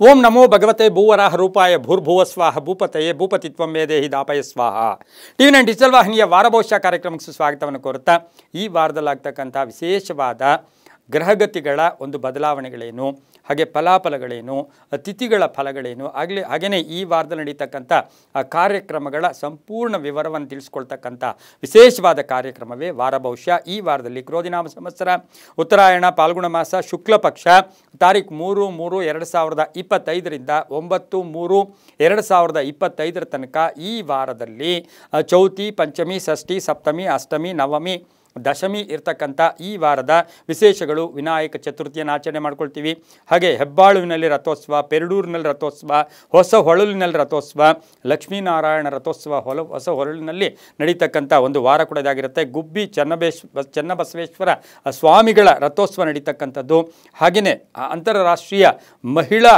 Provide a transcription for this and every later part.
ಓಂ ನಮೋ ಭಗವತೆ ಭೂವರಾಹ ರೂಪಾಯ ಭೂರ್ಭುವ ಸ್ವಾಹ ಭೂಪತಯೇ ಭೂಪತಿತ್ವಂ ಮೇ ದೇಹಿ ದಾಪಯ ಸ್ವಾಹ. ಟಿ9 ಡಿಜಿಟಲ್ ವಾಹಿನಿಯ ವಾರಭವಿಷ್ಯ ಕಾರ್ಯಕ್ರಮಕ್ಕೆ ಸುಸ್ವಾಗತವನ್ನು ಕೋರುತ್ತಾ ಈ ವಾರದಲ್ಲಾಗ್ತಕ್ಕಂಥ ವಿಶೇಷವಾದ ಗ್ರಹಗತಿಗಳ ಒಂದು ಬದಲಾವಣೆಗಳೇನು, ಹಾಗೆ ಫಲಾಫಲಗಳೇನು, ತಿಥಿಗಳ ಫಲಗಳೇನು, ಹಾಗೆಯೇ ಈ ವಾರದಲ್ಲಿ ನಡೀತಕ್ಕಂಥ ಕಾರ್ಯಕ್ರಮಗಳ ಸಂಪೂರ್ಣ ವಿವರವನ್ನು ತಿಳಿಸ್ಕೊಳ್ತಕ್ಕಂಥ ವಿಶೇಷವಾದ ಕಾರ್ಯಕ್ರಮವೇ ವಾರಭವಿಷ್ಯ. ಈ ವಾರದಲ್ಲಿ ಕ್ರೋಧಿನಾಮ ಸಂವತ್ಸರ ಉತ್ತರಾಯಣ ಫಾಲ್ಗುಣ ಮಾಸ ಶುಕ್ಲ ಪಕ್ಷ ತಾರೀಖು 3/3/2025ರಿಂದ 9/3/2025 ತನಕ ಈ ವಾರದಲ್ಲಿ ಚೌತಿ, ಪಂಚಮಿ, ಷಷ್ಠಿ, ಸಪ್ತಮಿ, ಅಷ್ಟಮಿ, ನವಮಿ, ದಶಮಿ ಇರ್ತಕ್ಕಂಥ ಈ ವಾರದ ವಿಶೇಷಗಳು. ವಿನಾಯಕ ಚತುರ್ಥಿಯನ್ನು ಆಚರಣೆ ಮಾಡ್ಕೊಳ್ತೀವಿ. ಹಾಗೆ ಹೆಬ್ಬಾಳುವಿನಲ್ಲಿ ರಥೋತ್ಸವ, ಪೆರಡೂರಿನಲ್ಲಿ ರಥೋತ್ಸವ, ಹೊಸ ಹೊಳಲಿನಲ್ಲಿ ರಥೋತ್ಸವ, ಲಕ್ಷ್ಮೀನಾರಾಯಣ ರಥೋತ್ಸವ ಹೊಸ ಹೊಳಲಿನಲ್ಲಿ ನಡೀತಕ್ಕಂಥ ಒಂದು ವಾರ ಕೂಡ ಇದಾಗಿರುತ್ತೆ. ಗುಬ್ಬಿ ಚನ್ನಬಸವೇಶ್ವರ ಸ್ವಾಮಿಗಳ ರಥೋತ್ಸವ ನಡೀತಕ್ಕಂಥದ್ದು. ಹಾಗೆಯೇ ಅಂತಾರಾಷ್ಟ್ರೀಯ ಮಹಿಳಾ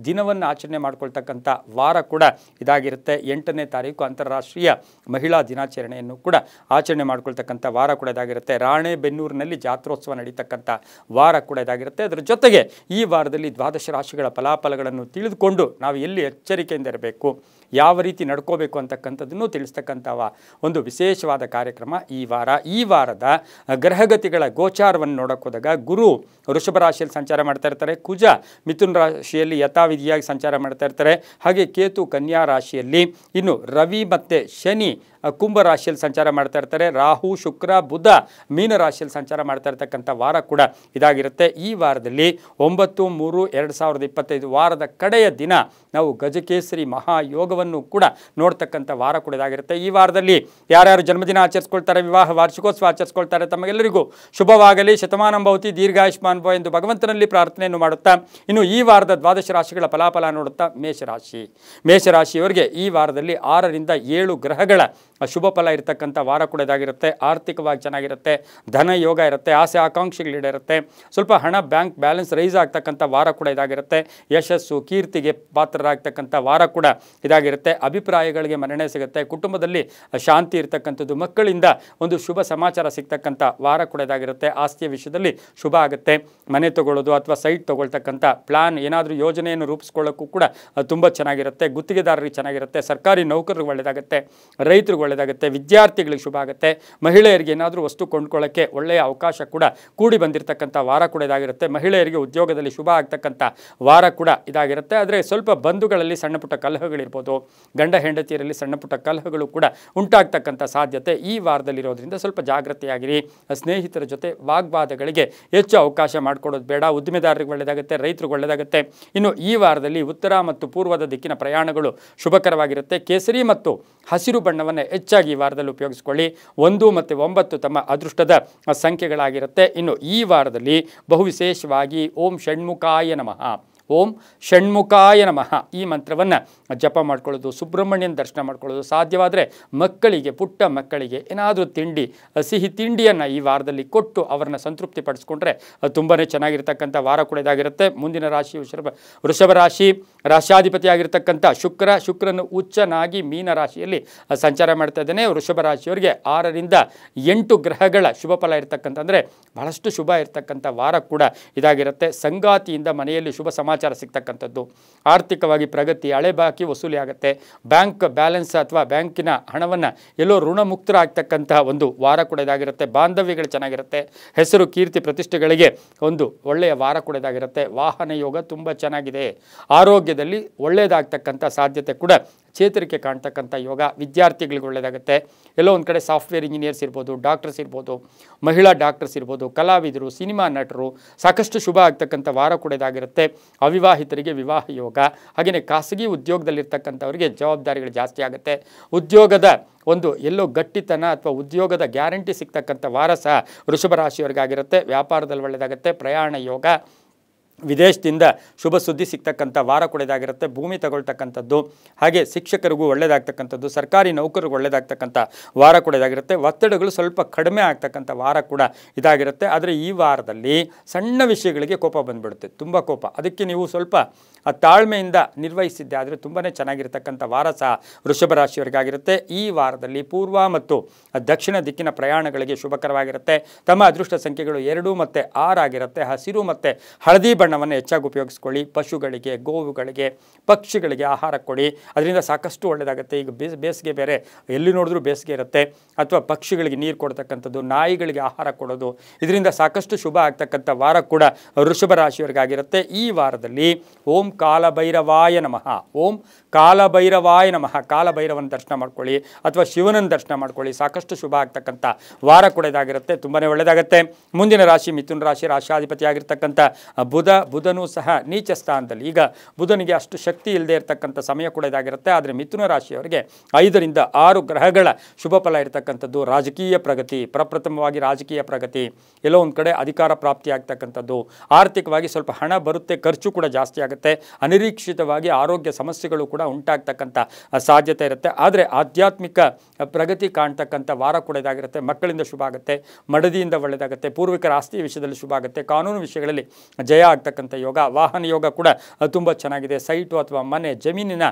ದಿನವನ್ನು ಆಚರಣೆ ಮಾಡ್ಕೊಳ್ತಕ್ಕಂಥ ವಾರ ಕೂಡ ಇದಾಗಿರುತ್ತೆ. 8ನೇ ತಾರೀಕು ಅಂತಾರಾಷ್ಟ್ರೀಯ ಮಹಿಳಾ ದಿನಾಚರಣೆಯನ್ನು ಕೂಡ ಆಚರಣೆ ಮಾಡ್ಕೊಳ್ತಕ್ಕಂಥ ವಾರ ಕೂಡ ಇದಾಗಿರುತ್ತೆ. ರಾಣೆಬೆನ್ನೂರಿನಲ್ಲಿ ಜಾತ್ರೋತ್ಸವ ನಡೀತಕ್ಕಂಥ ವಾರ ಕೂಡ ಇದಾಗಿರುತ್ತೆ. ಅದರ ಜೊತೆಗೆ ಈ ವಾರದಲ್ಲಿ ದ್ವಾದಶ ರಾಶಿಗಳ ಫಲಾಫಲಗಳನ್ನು ತಿಳಿದುಕೊಂಡು ನಾವು ಎಲ್ಲಿ ಎಚ್ಚರಿಕೆಯಿಂದ ಇರಬೇಕು, ಯಾವ ರೀತಿ ನಡ್ಕೋಬೇಕು ಅಂತಕ್ಕಂಥದ್ದನ್ನು ತಿಳಿಸ್ತಕ್ಕಂಥವ ಒಂದು ವಿಶೇಷವಾದ ಕಾರ್ಯಕ್ರಮ ಈ ವಾರ. ಈ ವಾರದ ಗ್ರಹಗತಿಗಳ ಗೋಚಾರವನ್ನು ನೋಡೋಕೆ ಹೋದಾಗ ಗುರು ವೃಷಭ ರಾಶಿಯಲ್ಲಿ ಸಂಚಾರ ಮಾಡ್ತಾ ಇರ್ತಾರೆ, ಕುಜ ಮಿಥುನ ರಾಶಿಯಲ್ಲಿ ಯಥಾವಿಧಿಯಾಗಿ ಸಂಚಾರ ಮಾಡ್ತಾ ಇರ್ತಾರೆ, ಹಾಗೆ ಕೇತು ಕನ್ಯಾ ರಾಶಿಯಲ್ಲಿ, ಇನ್ನು ರವಿ ಮತ್ತು ಶನಿ ಕುಂಭ ರಾಶಿಯಲ್ಲಿ ಸಂಚಾರ ಮಾಡ್ತಾ ಇರ್ತಾರೆ, ರಾಹು ಶುಕ್ರ ಬುಧ ಮೀನ ರಾಶಿಯಲ್ಲಿ ಸಂಚಾರ ಮಾಡ್ತಾ ಇರ್ತಕ್ಕಂಥ ವಾರ ಕೂಡ ಇದಾಗಿರುತ್ತೆ. ಈ ವಾರದಲ್ಲಿ 9/3/2025 ವಾರದ ಕಡೆಯ ದಿನ ನಾವು ಗಜಕೇಸರಿ ಮಹಾಯೋಗವನ್ನು ಕೂಡ ನೋಡ್ತಕ್ಕಂಥ ವಾರ ಕೂಡ ಇದಾಗಿರುತ್ತೆ. ಈ ವಾರದಲ್ಲಿ ಯಾರ್ಯಾರು ಜನ್ಮದಿನ ಆಚರಿಸ್ಕೊಳ್ತಾರೆ, ವಿವಾಹ ವಾರ್ಷಿಕೋತ್ಸವ ಆಚರಿಸ್ಕೊಳ್ತಾರೆ, ತಮಗೆಲ್ಲರಿಗೂ ಶುಭವಾಗಲಿ, ಶತಮಾನಂ ಭವತಿ, ದೀರ್ಘಾಯುಷ್ಮಾನ್ ಭವ ಎಂದು ಭಗವಂತನಲ್ಲಿ ಪ್ರಾರ್ಥನೆಯನ್ನು ಮಾಡುತ್ತಾ ಇನ್ನು ಈ ವಾರದ ದ್ವಾದಶ ರಾಶಿಗಳ ಫಲಾಫಲ ನೋಡುತ್ತಾ ಮೇಷರಾಶಿಯವರಿಗೆ ಈ ವಾರದಲ್ಲಿ 6ರಿಂದ 7 ಗ್ರಹಗಳ ಶುಭ ಫಲ ಇರತಕ್ಕಂಥ ವಾರ ಕೂಡ ಇದಾಗಿರುತ್ತೆ. ಆರ್ಥಿಕವಾಗಿ ಚೆನ್ನಾಗಿರುತ್ತೆ, ಧನ ಯೋಗ ಇರುತ್ತೆ, ಆಸೆ ಆಕಾಂಕ್ಷೆಗಳಿರುತ್ತೆ, ಸ್ವಲ್ಪ ಹಣ ಬ್ಯಾಂಕ್ ಬ್ಯಾಲೆನ್ಸ್ ರೈಸ್ ಆಗ್ತಕ್ಕಂಥ ವಾರ ಕೂಡ ಇದಾಗಿರುತ್ತೆ. ಯಶಸ್ಸು ಕೀರ್ತಿಗೆ ಪಾತ್ರರಾಗ್ತಕ್ಕಂಥ ವಾರ ಕೂಡ ಇದಾಗಿರುತ್ತೆ. ಅಭಿಪ್ರಾಯಗಳಿಗೆ ಮನ್ನಣೆ ಸಿಗುತ್ತೆ, ಕುಟುಂಬದಲ್ಲಿ ಶಾಂತಿ ಇರ್ತಕ್ಕಂಥದ್ದು, ಮಕ್ಕಳಿಂದ ಒಂದು ಶುಭ ಸಮಾಚಾರ ಸಿಗ್ತಕ್ಕಂಥ ವಾರ ಕೂಡ ಇದಾಗಿರುತ್ತೆ. ಆಸ್ತಿಯ ವಿಷಯದಲ್ಲಿ ಶುಭ ಆಗುತ್ತೆ. ಮನೆ ತಗೊಳ್ಳೋದು ಅಥವಾ ಸೈಟ್ ತಗೊಳ್ತಕ್ಕಂಥ ಪ್ಲಾನ್ ಏನಾದರೂ ಯೋಜನೆಯನ್ನು ರೂಪಿಸ್ಕೊಳ್ಳೋಕ್ಕೂ ಕೂಡ ತುಂಬ ಚೆನ್ನಾಗಿರುತ್ತೆ. ಗುತ್ತಿಗೆದಾರರಿಗೆ ಚೆನ್ನಾಗಿರುತ್ತೆ, ಸರ್ಕಾರಿ ನೌಕರರಿಗೆ ಒಳ್ಳೆಯದಾಗುತ್ತೆ, ರೈತರಿಗೆ ಒಳ್ಳೆಯದಾಗುತ್ತೆ, ವಿದ್ಯಾರ್ಥಿಗಳಿಗೆ ಶುಭ ಆಗುತ್ತೆ, ಮಹಿಳೆಯರಿಗೆ ಏನಾದರೂ ವಸ್ತು ಕೊಂಡ್ಕೊಳ್ಳೋಕ್ಕೆ ಒಳ್ಳೆಯ ಅವಕಾಶ ಕೂಡ ಕೂಡಿ ಬಂದಿರತಕ್ಕಂಥ ವಾರ ಕೂಡ ಇದಾಗಿರುತ್ತೆ. ಮಹಿಳೆಯರಿಗೆ ಉದ್ಯೋಗದಲ್ಲಿ ಶುಭ ಆಗ್ತಕ್ಕಂಥ ವಾರ ಕೂಡ ಇದಾಗಿರುತ್ತೆ. ಆದರೆ ಸ್ವಲ್ಪ ಬಂಧುಗಳಲ್ಲಿ ಸಣ್ಣ ಪುಟ್ಟ ಕಲಹಗಳಿರ್ಬೋದು, ಗಂಡ ಹೆಂಡತಿಯರಲ್ಲಿ ಸಣ್ಣ ಪುಟ್ಟ ಕಲಹಗಳು ಕೂಡ ಉಂಟಾಗ್ತಕ್ಕಂಥ ಸಾಧ್ಯತೆ ಈ ವಾರದಲ್ಲಿರೋದ್ರಿಂದ ಸ್ವಲ್ಪ ಜಾಗೃತಿಯಾಗಿರಿ. ಸ್ನೇಹಿತರ ಜೊತೆ ವಾಗ್ವಾದಗಳಿಗೆ ಹೆಚ್ಚು ಅವಕಾಶ ಮಾಡಿಕೊಡೋದು ಬೇಡ. ಉದ್ದಿಮೆದಾರರಿಗೆ ಒಳ್ಳೆಯದಾಗುತ್ತೆ, ರೈತರಿಗೆ ಒಳ್ಳೆಯದಾಗುತ್ತೆ. ಇನ್ನು ಈ ವಾರದಲ್ಲಿ ಉತ್ತರ ಮತ್ತು ಪೂರ್ವದ ದಿಕ್ಕಿನ ಪ್ರಯಾಣಗಳು ಶುಭಕರವಾಗಿರುತ್ತೆ. ಕೇಸರಿ ಮತ್ತು ಹಸಿರು ಬಣ್ಣವನ್ನು ಹೆಚ್ಚಾಗಿ ಈ ವಾರದಲ್ಲಿ ಉಪಯೋಗಿಸಿಕೊಳ್ಳಿ. 1 ಮತ್ತು 9 ತಮ್ಮ ಅದೃಷ್ಟದ ಸಂಖ್ಯೆಗಳಾಗಿರುತ್ತೆ. ಇನ್ನು ಈ ವಾರದಲ್ಲಿ ಬಹು ವಿಶೇಷವಾಗಿ ಓಂ ಷಣ್ಮುಖಾಯ ನಮಃ ಈ ಮಂತ್ರವನ್ನು ಜಪ ಮಾಡ್ಕೊಳ್ಳೋದು, ಸುಬ್ರಹ್ಮಣ್ಯನ ದರ್ಶನ ಮಾಡ್ಕೊಳ್ಳೋದು, ಸಾಧ್ಯವಾದರೆ ಮಕ್ಕಳಿಗೆ, ಪುಟ್ಟ ಮಕ್ಕಳಿಗೆ ಏನಾದರೂ ಸಿಹಿ ತಿಂಡಿಯನ್ನು ಈ ವಾರದಲ್ಲಿ ಕೊಟ್ಟು ಅವರನ್ನು ಸಂತೃಪ್ತಿ ಪಡಿಸ್ಕೊಂಡ್ರೆ ತುಂಬಾ ಚೆನ್ನಾಗಿರ್ತಕ್ಕಂಥ ವಾರ ಕೂಡ ಇದಾಗಿರುತ್ತೆ. ಮುಂದಿನ ರಾಶಿ ವೃಷಭ ರಾಶಿ. ರಾಶ್ಯಾಧಿಪತಿಯಾಗಿರ್ತಕ್ಕಂಥ ಶುಕ್ರನು ಉಚ್ಚನಾಗಿ ಮೀನ ರಾಶಿಯಲ್ಲಿ ಸಂಚಾರ ಮಾಡ್ತಾ ಇದ್ದಾನೆ. ವೃಷಭ ರಾಶಿಯವರಿಗೆ 6ರಿಂದ 8 ಗ್ರಹಗಳ ಶುಭ ಫಲ ಇರ್ತಕ್ಕಂಥ ಅಂದರೆ ಬಹಳಷ್ಟು ಶುಭ ಇರ್ತಕ್ಕಂಥ ವಾರ ಕೂಡ ಇದಾಗಿರುತ್ತೆ. ಸಂಗಾತಿಯಿಂದ ಮನೆಯಲ್ಲಿ ಶುಭ ಸಮಾಚಾರ ಸಿಗ್ತಕ್ಕಂಥದ್ದು, ಆರ್ಥಿಕವಾಗಿ ಪ್ರಗತಿ, ಹಳೆ ಬಾಕಿ ವಸೂಲಿ ಆಗುತ್ತೆ, ಬ್ಯಾಂಕ್ ಬ್ಯಾಲೆನ್ಸ್ ಅಥವಾ ಬ್ಯಾಂಕಿನ ಹಣವನ್ನು ಎಲ್ಲೋ ಋಣಮುಕ್ತರಾಗ್ತಕ್ಕಂಥ ಒಂದು ವಾರ ಕೂಡ ಇದಾಗಿರುತ್ತೆ. ಬಾಂಧವ್ಯಗಳು ಚೆನ್ನಾಗಿರುತ್ತೆ, ಹೆಸರು ಕೀರ್ತಿ ಪ್ರತಿಷ್ಠೆಗಳಿಗೆ ಒಂದು ಒಳ್ಳೆಯ ವಾರ ಕೂಡ ಇದಾಗಿರುತ್ತೆ. ವಾಹನ ಯೋಗ ತುಂಬ ಚೆನ್ನಾಗಿದೆ. ಆರೋಗ್ಯದಲ್ಲಿ ಒಳ್ಳೆಯದಾಗ್ತಕ್ಕಂಥ ಸಾಧ್ಯತೆ ಕೂಡ, ಚೇತರಿಕೆ ಕಾಣ್ತಕ್ಕಂಥ ಯೋಗ. ವಿದ್ಯಾರ್ಥಿಗಳಿಗೆ ಒಳ್ಳೆಯದಾಗುತ್ತೆ. ಎಲ್ಲೋ ಒಂದು ಕಡೆ ಸಾಫ್ಟ್ವೇರ್ ಇಂಜಿನಿಯರ್ಸ್ ಇರ್ಬೋದು, ಡಾಕ್ಟರ್ಸ್ ಇರ್ಬೋದು, ಮಹಿಳಾ ಡಾಕ್ಟರ್ಸ್ ಇರ್ಬೋದು, ಕಲಾವಿದರು, ಸಿನಿಮಾ ನಟರು, ಸಾಕಷ್ಟು ಶುಭ ಆಗ್ತಕ್ಕಂಥ ವಾರ ಕೂಡ ಇದಾಗಿರುತ್ತೆ. ಅವಿವಾಹಿತರಿಗೆ ವಿವಾಹ ಯೋಗ, ಹಾಗೆಯೇ ಖಾಸಗಿ ಉದ್ಯೋಗದಲ್ಲಿರ್ತಕ್ಕಂಥವರಿಗೆ ಜವಾಬ್ದಾರಿಗಳು ಜಾಸ್ತಿ ಆಗುತ್ತೆ. ಉದ್ಯೋಗದ ಒಂದು ಎಲ್ಲೋ ಗಟ್ಟಿತನ ಅಥವಾ ಉದ್ಯೋಗದ ಗ್ಯಾರಂಟಿ ಸಿಗ್ತಕ್ಕಂಥ ವಾರ ಸಹ ವೃಷಭ ರಾಶಿಯವರಿಗಾಗಿರುತ್ತೆ. ವ್ಯಾಪಾರದಲ್ಲಿ ಒಳ್ಳೆಯದಾಗುತ್ತೆ. ಪ್ರಯಾಣ ಯೋಗ, ವಿದೇಶದಿಂದ ಶುಭ ಸುದ್ದಿ ಸಿಗ್ತಕ್ಕಂಥ ವಾರ ಕೂಡ ಇದಾಗಿರುತ್ತೆ. ಭೂಮಿ ತಗೊಳ್ತಕ್ಕಂಥದ್ದು, ಹಾಗೆ ಶಿಕ್ಷಕರಿಗೂ ಒಳ್ಳೆಯದಾಗ್ತಕ್ಕಂಥದ್ದು, ಸರ್ಕಾರಿ ನೌಕರರಿಗೂ ಒಳ್ಳೆಯದಾಗ್ತಕ್ಕಂಥ ವಾರ ಕೂಡ ಇದಾಗಿರುತ್ತೆ. ಒತ್ತಡಗಳು ಸ್ವಲ್ಪ ಕಡಿಮೆ ಆಗ್ತಕ್ಕಂಥ ವಾರ ಕೂಡ ಇದಾಗಿರುತ್ತೆ. ಆದರೆ ಈ ವಾರದಲ್ಲಿ ಸಣ್ಣ ವಿಷಯಗಳಿಗೆ ಕೋಪ ಬಂದುಬಿಡುತ್ತೆ, ತುಂಬ ಕೋಪ. ಅದಕ್ಕೆ ನೀವು ಸ್ವಲ್ಪ ತಾಳ್ಮೆಯಿಂದ ನಿರ್ವಹಿಸಿದ್ದೆ ಆದರೆ ತುಂಬಾ ಚೆನ್ನಾಗಿರ್ತಕ್ಕಂಥ ವಾರ ಸಹ ವೃಷಭ ರಾಶಿಯವರಿಗಾಗಿರುತ್ತೆ. ಈ ವಾರದಲ್ಲಿ ಪೂರ್ವ ಮತ್ತು ದಕ್ಷಿಣ ದಿಕ್ಕಿನ ಪ್ರಯಾಣಗಳಿಗೆ ಶುಭಕರವಾಗಿರುತ್ತೆ. ತಮ್ಮ ಅದೃಷ್ಟ ಸಂಖ್ಯೆಗಳು 2 ಮತ್ತು 6 ಆಗಿರುತ್ತೆ. ಹಸಿರು ಮತ್ತು ಹಳದಿ ಬಣ್ಣ ಬಣ್ಣವನ್ನು ಹೆಚ್ಚಾಗಿ ಉಪಯೋಗಿಸ್ಕೊಳ್ಳಿ. ಪಶುಗಳಿಗೆ, ಗೋವುಗಳಿಗೆ, ಪಕ್ಷಿಗಳಿಗೆ ಆಹಾರ ಕೊಡಿ, ಅದರಿಂದ ಸಾಕಷ್ಟು ಒಳ್ಳೆಯದಾಗುತ್ತೆ. ಈಗ ಬೇಸಿಗೆ ಬೇರೆ, ಎಲ್ಲಿ ನೋಡಿದ್ರೂ ಬೇಸಿಗೆ ಇರುತ್ತೆ. ಅಥವಾ ಪಕ್ಷಿಗಳಿಗೆ ನೀರು ಕೊಡ್ತಕ್ಕಂಥದ್ದು, ನಾಯಿಗಳಿಗೆ ಆಹಾರ ಕೊಡೋದು, ಇದರಿಂದ ಸಾಕಷ್ಟು ಶುಭ ಆಗ್ತಕ್ಕಂಥ ವಾರ ಕೂಡ ವೃಷಭ ರಾಶಿಯವರಿಗಾಗಿರುತ್ತೆ. ಈ ವಾರದಲ್ಲಿ ಓಂ ಕಾಲಭೈರವಾಯ ನಮಃ, ಓಂ ಕಾಲಭೈರವಾಯ ನಮಃ, ಕಾಲಭೈರವನ ದರ್ಶನ ಮಾಡ್ಕೊಳ್ಳಿ ಅಥವಾ ಶಿವನನ್ನು ದರ್ಶನ ಮಾಡ್ಕೊಳ್ಳಿ. ಸಾಕಷ್ಟು ಶುಭ ಆಗ್ತಕ್ಕಂಥ ವಾರ ಕೂಡ ಇದಾಗಿರುತ್ತೆ, ತುಂಬಾ ಒಳ್ಳೆಯದಾಗುತ್ತೆ. ಮುಂದಿನ ರಾಶಿ ಮಿಥುನ ರಾಶಿ. ರಾಶಾಧಿಪತಿ ಆಗಿರ್ತಕ್ಕಂಥ ಬುಧನೂ ಸಹ ನೀಚ ಸ್ಥಾನದಲ್ಲಿ. ಈಗ ಬುಧನಿಗೆ ಅಷ್ಟು ಶಕ್ತಿ ಇಲ್ಲದೆ ಇರತಕ್ಕಂಥ ಸಮಯ ಕೂಡ ಇದಾಗಿರುತ್ತೆ. ಆದರೆ ಮಿಥುನ ರಾಶಿಯವರಿಗೆ 5 ರಿಂದ 6 ಗ್ರಹಗಳ ಶುಭ ಫಲ ಇರತಕ್ಕಂಥದ್ದು. ರಾಜಕೀಯ ಪ್ರಗತಿ, ಪ್ರಪ್ರಥಮವಾಗಿ ರಾಜಕೀಯ ಪ್ರಗತಿ, ಎಲ್ಲೋ ಒಂದು ಕಡೆ ಅಧಿಕಾರ ಪ್ರಾಪ್ತಿ ಆಗ್ತಕ್ಕಂಥದ್ದು. ಆರ್ಥಿಕವಾಗಿ ಸ್ವಲ್ಪ ಹಣ ಬರುತ್ತೆ, ಖರ್ಚು ಕೂಡ ಜಾಸ್ತಿ ಆಗುತ್ತೆ. ಅನಿರೀಕ್ಷಿತವಾಗಿ ಆರೋಗ್ಯ ಸಮಸ್ಯೆಗಳು ಕೂಡ ಉಂಟಾಗ್ತಕ್ಕಂಥ ಸಾಧ್ಯತೆ ಇರುತ್ತೆ. ಆದರೆ ಆಧ್ಯಾತ್ಮಿಕ ಪ್ರಗತಿ ಕಾಣ್ತಕ್ಕಂಥ ವಾರ ಕೂಡ ಇದಾಗಿರುತ್ತೆ. ಮಕ್ಕಳಿಂದ ಶುಭ ಆಗುತ್ತೆ, ಮಡದಿಯಿಂದ ಒಳ್ಳೆಯದಾಗುತ್ತೆ, ಪೂರ್ವಿಕರ ಆಸ್ತಿ ವಿಷಯದಲ್ಲಿ ಶುಭ ಆಗುತ್ತೆ, ಕಾನೂನು ವಿಷಯಗಳಲ್ಲಿ ಜಯ ಆಗ್ತಕ್ಕಂಥ ಯೋಗ, ವಾಹನ ಯೋಗ ಕೂಡ ತುಂಬ ಚೆನ್ನಾಗಿದೆ. ಸೈಟು ಅಥವಾ ಮನೆ ಜಮೀನಿನ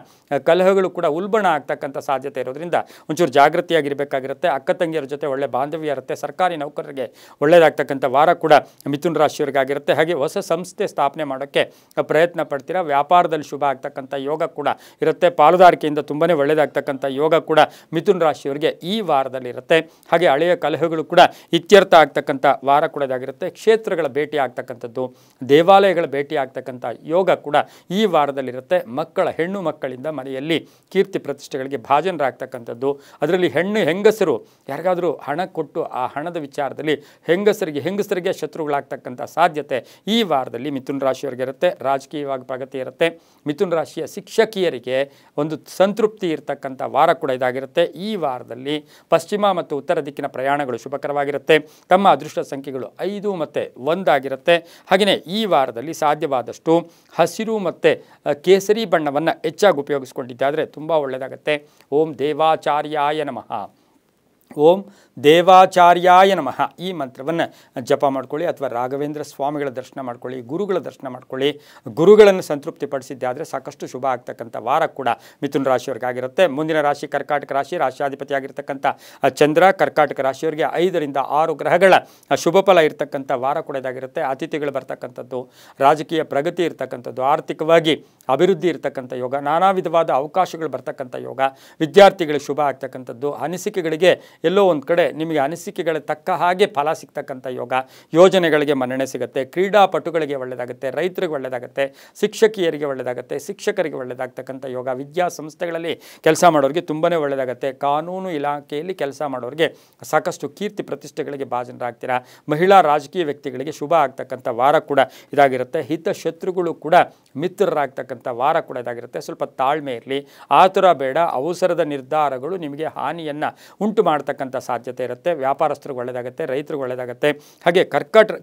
ಕಲಹಗಳು ಕೂಡ ಉಲ್ಬಣ ಆಗ್ತಕ್ಕಂಥ ಸಾಧ್ಯತೆ ಇರೋದ್ರಿಂದ ಒಂಚೂರು ಜಾಗೃತಿಯಾಗಿರಬೇಕಾಗಿರುತ್ತೆ. ಅಕ್ಕ ತಂಗಿಯರ ಜೊತೆ ಒಳ್ಳೆ ಬಾಂಧವ್ಯ ಇರುತ್ತೆ. ಸರ್ಕಾರಿ ನೌಕರರಿಗೆ ಒಳ್ಳೆಯದಾಗ್ತಕ್ಕಂಥ ವಾರ ಕೂಡ ಮಿಥುನ ರಾಶಿಯವರಿಗಾಗಿರುತ್ತೆ. ಹಾಗೆ ಹೊಸ ಸಂಸ್ಥೆ ಸ್ಥಾಪನೆ ಮಾಡೋಕ್ಕೆ ಪ್ರಯತ್ನ ಪಡ್ತೀರಾ. ವ್ಯಾಪಾರದಲ್ಲಿ ಶುಭ ಆಗ್ತಕ್ಕಂಥ ಯೋಗ ಕೂಡ ಇರುತ್ತೆ. ಪಾಲುದಾರಿಕೆಯಿಂದ ತುಂಬಾ ಒಳ್ಳೆಯದಾಗ್ತಕ್ಕಂಥ ಯೋಗ ಕೂಡ ಮಿಥುನ ರಾಶಿಯವರಿಗೆ ಈ ವಾರದಲ್ಲಿ ಇರುತ್ತೆ. ಹಾಗೆ ಹಳೆಯ ಕಲಹಗಳು ಕೂಡ ಇತ್ಯರ್ಥ ಆಗ್ತಕ್ಕಂಥ ವಾರ ಕೂಡ ಇದಾಗಿರುತ್ತೆ. ಕ್ಷೇತ್ರಗಳ ಭೇಟಿ ಆಗ್ತಕ್ಕಂಥದ್ದು, ದೇವಾಲಯಗಳ ಭೇಟಿ ಆಗ್ತಕ್ಕಂಥ ಯೋಗ ಕೂಡ ಈ ವಾರದಲ್ಲಿರುತ್ತೆ. ಹೆಣ್ಣು ಮಕ್ಕಳಿಂದ ಮನೆಯಲ್ಲಿ ಕೀರ್ತಿ ಪ್ರತಿಷ್ಠೆಗಳಿಗೆ ಭಾಜನರಾಗ್ತಕ್ಕಂಥದ್ದು. ಅದರಲ್ಲಿ ಹೆಂಗಸರು ಯಾರಿಗಾದರೂ ಹಣ ಕೊಟ್ಟು ಆ ಹಣದ ವಿಚಾರದಲ್ಲಿ ಹೆಂಗಸರಿಗೆ ಶತ್ರುಗಳಾಗ್ತಕ್ಕಂಥ ಸಾಧ್ಯತೆ ಈ ವಾರದಲ್ಲಿ ಮಿಥುನ ರಾಶಿಯವರಿಗೆ ಇರುತ್ತೆ. ರಾಜಕೀಯವಾಗಿ ಪ್ರಗತಿ ಇರುತ್ತೆ. ಮಿಥುನ ರಾಶಿಯ ಶಿಕ್ಷಕಿಯರಿಗೆ ಒಂದು ಸಂತೃಪ್ತಿ ಇರತಕ್ಕಂಥ ವಾರ ಕೂಡ ಇದಾಗಿರುತ್ತೆ. ಈ ವಾರದಲ್ಲಿ ಪಶ್ಚಿಮ ಮತ್ತು ಉತ್ತರ ದಿಕ್ಕಿನ ಪ್ರಯಾಣಗಳು ಶುಭಕರವಾಗಿರುತ್ತೆ. ತಮ್ಮ ಅದೃಷ್ಟ ಸಂಖ್ಯೆಗಳು 5 ಮತ್ತು 1 ಆಗಿರುತ್ತೆ. ಹಾಗೆಯೇ ಈ ವಾರದಲ್ಲಿ ಸಾಧ್ಯವಾದಷ್ಟು ಹಸಿರು ಮತ್ತು ಕೇಸರಿ ಬಣ್ಣವನ್ನು ಹೆಚ್ಚಾಗಿ ಉಪಯೋಗಿಸ್ಕೊಂಡಿದ್ದಾದರೆ ತುಂಬ ಒಳ್ಳೆಯದಾಗುತ್ತೆ. ಓಂ ದೇವಾಚಾರ್ಯಾಯ ನಮಃ, ಓಂ ದೇವಾಚಾರ್ಯಾಯ ನಮಃ ಈ ಮಂತ್ರವನ್ನು ಜಪ ಮಾಡ್ಕೊಳ್ಳಿ. ಅಥವಾ ರಾಘವೇಂದ್ರ ಸ್ವಾಮಿಗಳ ದರ್ಶನ ಮಾಡ್ಕೊಳ್ಳಿ, ಗುರುಗಳ ದರ್ಶನ ಮಾಡ್ಕೊಳ್ಳಿ. ಗುರುಗಳನ್ನು ಸಂತೃಪ್ತಿಪಡಿಸಿದ್ದಾದರೆ ಸಾಕಷ್ಟು ಶುಭ ಆಗ್ತಕ್ಕಂಥ ವಾರ ಕೂಡ ಮಿಥುನ ರಾಶಿಯವರಿಗಾಗಿರುತ್ತೆ. ಮುಂದಿನ ರಾಶಿ ಕರ್ಕಾಟಕ ರಾಶಿ. ರಾಶಿಯಾಧಿಪತಿಯಾಗಿರ್ತಕ್ಕಂಥ ಚಂದ್ರ ಕರ್ಕಾಟಕ ರಾಶಿಯವರಿಗೆ 5 ರಿಂದ 6 ಗ್ರಹಗಳ ಶುಭ ಫಲ ಇರತಕ್ಕಂಥ ವಾರ ಕೂಡ ಇದಾಗಿರುತ್ತೆ. ಅತಿಥಿಗಳು ಬರ್ತಕ್ಕಂಥದ್ದು, ರಾಜಕೀಯ ಪ್ರಗತಿ ಇರತಕ್ಕಂಥದ್ದು, ಆರ್ಥಿಕವಾಗಿ ಅಭಿವೃದ್ಧಿ ಇರತಕ್ಕಂಥ ಯೋಗ, ನಾನಾ ವಿಧವಾದ ಅವಕಾಶಗಳು ಬರ್ತಕ್ಕಂಥ ಯೋಗ, ವಿದ್ಯಾರ್ಥಿಗಳಿಗೆ ಶುಭ ಆಗ್ತಕ್ಕಂಥದ್ದು, ಅನಿಸಿಕೆಗಳಿಗೆ ಎಲ್ಲೋ ಒಂದು ಕಡೆ ನಿಮಗೆ ಅನಿಸಿಕೆಗಳ ತಕ್ಕ ಹಾಗೆ ಫಲ ಸಿಗ್ತಕ್ಕಂಥ ಯೋಗ, ಯೋಜನೆಗಳಿಗೆ ಮನ್ನಣೆ ಸಿಗುತ್ತೆ. ಕ್ರೀಡಾಪಟುಗಳಿಗೆ ಒಳ್ಳೆಯದಾಗುತ್ತೆ, ರೈತರಿಗೆ ಒಳ್ಳೆಯದಾಗುತ್ತೆ, ಶಿಕ್ಷಕಿಯರಿಗೆ ಒಳ್ಳೆಯದಾಗುತ್ತೆ, ಶಿಕ್ಷಕರಿಗೆ ಒಳ್ಳೆಯದಾಗ್ತಕ್ಕಂಥ ಯೋಗ, ವಿದ್ಯಾಸಂಸ್ಥೆಗಳಲ್ಲಿ ಕೆಲಸ ಮಾಡೋರಿಗೆ ತುಂಬಾ ಒಳ್ಳೆಯದಾಗುತ್ತೆ. ಕಾನೂನು ಇಲಾಖೆಯಲ್ಲಿ ಕೆಲಸ ಮಾಡೋರಿಗೆ ಸಾಕಷ್ಟು ಕೀರ್ತಿ ಪ್ರತಿಷ್ಠೆಗಳಿಗೆ ಭಾಜನರಾಗ್ತೀರಾ. ಮಹಿಳಾ ರಾಜಕೀಯ ವ್ಯಕ್ತಿಗಳಿಗೆ ಶುಭ ಆಗ್ತಕ್ಕಂಥ ವಾರ ಕೂಡ ಇದಾಗಿರುತ್ತೆ. ಹಿತಶತ್ರುಗಳು ಕೂಡ ಮಿತ್ರರಾಗ್ತಕ್ಕಂಥ ವಾರ ಕೂಡ ಇದಾಗಿರುತ್ತೆ. ಸ್ವಲ್ಪ ತಾಳ್ಮೆ ಇರಲಿ, ಆತುರ ಬೇಡ. ಅವಸರದ ನಿರ್ಧಾರಗಳು ನಿಮಗೆ ಹಾನಿಯನ್ನು ಉಂಟು ಮಾಡ್ತಕ್ಕಂಥ ಸಾಧ್ಯತೆ ಇರುತ್ತೆ. ವ್ಯಾಪಾರಸ್ಥರಿಗೆ ಒಳ್ಳೆಯದಾಗುತ್ತೆ, ರೈತರಿಗೆ ಒಳ್ಳೆಯದಾಗುತ್ತೆ. ಹಾಗೆ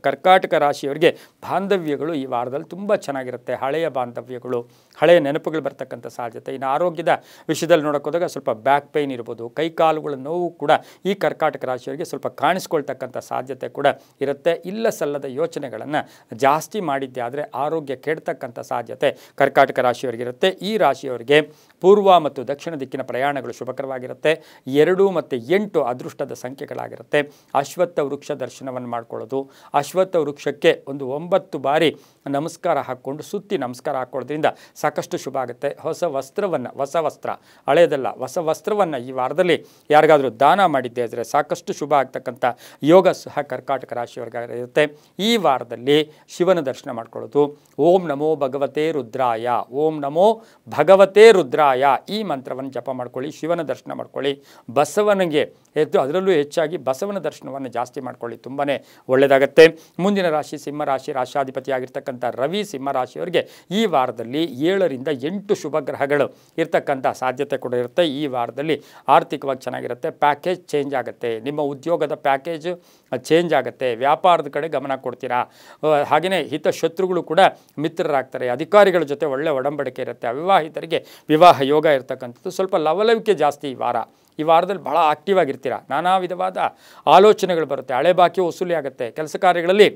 ಕರ್ಕಾಟಕ ರಾಶಿಯವರಿಗೆ ಬಾಂಧವ್ಯಗಳು ಈ ವಾರದಲ್ಲಿ ತುಂಬ ಚೆನ್ನಾಗಿರುತ್ತೆ. ಹಳೆಯ ಬಾಂಧವ್ಯಗಳು, ಹಳೆಯ ನೆನಪುಗಳು ಬರ್ತಕ್ಕಂಥ ಸಾಧ್ಯತೆ. ಇನ್ನು ಆರೋಗ್ಯದ ವಿಷಯದಲ್ಲಿ ನೋಡೋಕೆ ಹೋದಾಗ ಸ್ವಲ್ಪ ಬ್ಯಾಕ್ ಪೈನ್ ಇರ್ಬೋದು, ಕೈಕಾಲುಗಳ ನೋವು ಕೂಡ ಈ ಕರ್ಕಾಟಕ ರಾಶಿಯವರಿಗೆ ಸ್ವಲ್ಪ ಕಾಣಿಸ್ಕೊಳ್ತಕ್ಕಂಥ ಸಾಧ್ಯತೆ ಕೂಡ ಇರುತ್ತೆ. ಇಲ್ಲ ಸಲ್ಲದ ಯೋಚನೆಗಳನ್ನು ಜಾಸ್ತಿ ಮಾಡಿದ್ದೆ ಆದರೆ ಆರೋಗ್ಯ ಕೆಡ್ತಕ್ಕಂಥ ಸಾಧ್ಯತೆ ಕರ್ಕಾಟಕ ರಾಶಿಯವರಿಗಿರುತ್ತೆ. ಈ ರಾಶಿಯವರಿಗೆ ಪೂರ್ವ ಮತ್ತು ದಕ್ಷಿಣ ದಿಕ್ಕಿನ ಪ್ರಯಾಣಗಳು ಶುಭಕರವಾಗಿರುತ್ತೆ. 2 ಮತ್ತು 8 ಅದೃಷ್ಟದ ಸಂಖ್ಯೆಗಳಾಗಿರುತ್ತೆ. ಅಶ್ವತ್ಥ ವೃಕ್ಷ ದರ್ಶನವನ್ನು ಮಾಡ್ಕೊಳ್ಳೋದು, ಅಶ್ವತ್ಥ ವೃಕ್ಷಕ್ಕೆ ಒಂದು 9 ಬಾರಿ ನಮಸ್ಕಾರ ಹಾಕ್ಕೊಂಡು ಸುತ್ತಿ ನಮಸ್ಕಾರ ಹಾಕ್ಕೊಳ್ಳೋದ್ರಿಂದ ಸಾಕಷ್ಟು ಶುಭ ಆಗುತ್ತೆ. ಹೊಸ ವಸ್ತ್ರ ಹಳೆಯದಲ್ಲ, ಹೊಸ ವಸ್ತ್ರವನ್ನು ಈ ವಾರದಲ್ಲಿ ಯಾರಿಗಾದರೂ ದಾನ ಮಾಡಿದ್ದೆ ಆದರೆ ಸಾಕಷ್ಟು ಶುಭ ಆಗ್ತಕ್ಕಂಥ ಯೋಗ ಸಹ ಕರ್ಕಾಟಕ ರಾಶಿಯವರಿಗಿರುತ್ತೆ. ಈ ವಾರದಲ್ಲಿ ಶಿವನ ದರ್ಶನ ಮಾಡ್ಕೊಳ್ಳೋದು, ಓಂ ನಮೋ ಭಗವತೆ ರುದ್ರಾಯ, ಓಂ ನಮೋ ಭಗವತೆ ರುದ್ರಾಯ ಈ ಮಂತ್ರವನ್ನು ಜಪ ಮಾಡ್ಕೊಳ್ಳಿ. ಶಿವನ ದರ್ಶನ ಮಾಡ್ಕೊಳ್ಳಿ. ಬಸವನಿಗೆ ಅದರಲ್ಲೂ ಹೆಚ್ಚಾಗಿ ಬಸವನ ದರ್ಶನವನ್ನು ಜಾಸ್ತಿ ಮಾಡ್ಕೊಳ್ಳಿ, ತುಂಬಾ ಒಳ್ಳೆಯದಾಗುತ್ತೆ. ಮುಂದಿನ ರಾಶಿ ಸಿಂಹರಾಶಿ. ರಾಶಾಧಿಪತಿಯಾಗಿರ್ತಕ್ಕಂಥ ರವಿ ಸಿಂಹರಾಶಿಯವರಿಗೆ ಈ ವಾರದಲ್ಲಿ 7 ರಿಂದ 8 ಶುಭ ಗ್ರಹಗಳು ಇರ್ತಕ್ಕಂಥ ಸಾಧ್ಯತೆ ಕೂಡ ಇರುತ್ತೆ. ಈ ವಾರದಲ್ಲಿ ಆರ್ಥಿಕವಾಗಿ ಚೆನ್ನಾಗಿರುತ್ತೆ. ಪ್ಯಾಕೇಜ್ ಚೇಂಜ್ ಆಗುತ್ತೆ, ನಿಮ್ಮ ಉದ್ಯೋಗದ ಪ್ಯಾಕೇಜ್ ಚೇಂಜ್ ಆಗುತ್ತೆ. ವ್ಯಾಪಾರದ ಕಡೆ ಗಮನ ಕೊಡ್ತೀರಾ. ಹಾಗೆಯೇ ಹಿತಶತ್ರುಗಳು ಕೂಡ ಮಿತ್ರರಾಗ್ತಾರೆ. ಅಧಿಕಾರಿಗಳ ಜೊತೆ ಒಳ್ಳೆ ಒಡಂಬಡಿಕೆ ಇರುತ್ತೆ. ಅವಿವಾಹಿತರಿಗೆ ವಿವಾಹ ಯೋಗ ಇರತಕ್ಕಂಥದ್ದು. ಸ್ವಲ್ಪ ಲವಲವಿಕೆ ಜಾಸ್ತಿ ಈ ವಾರದಲ್ಲಿ ಭಾಳ ಆಕ್ಟಿವ್ ಆಗಿರ್ತೀರ. ನಾನಾ ವಿಧವಾದ ಆಲೋಚನೆಗಳು ಬರುತ್ತೆ. ಹಳೆ ಬಾಕಿ ವಸೂಲಿ ಆಗುತ್ತೆ. ಕೆಲಸ ಕಾರ್ಯಗಳಲ್ಲಿ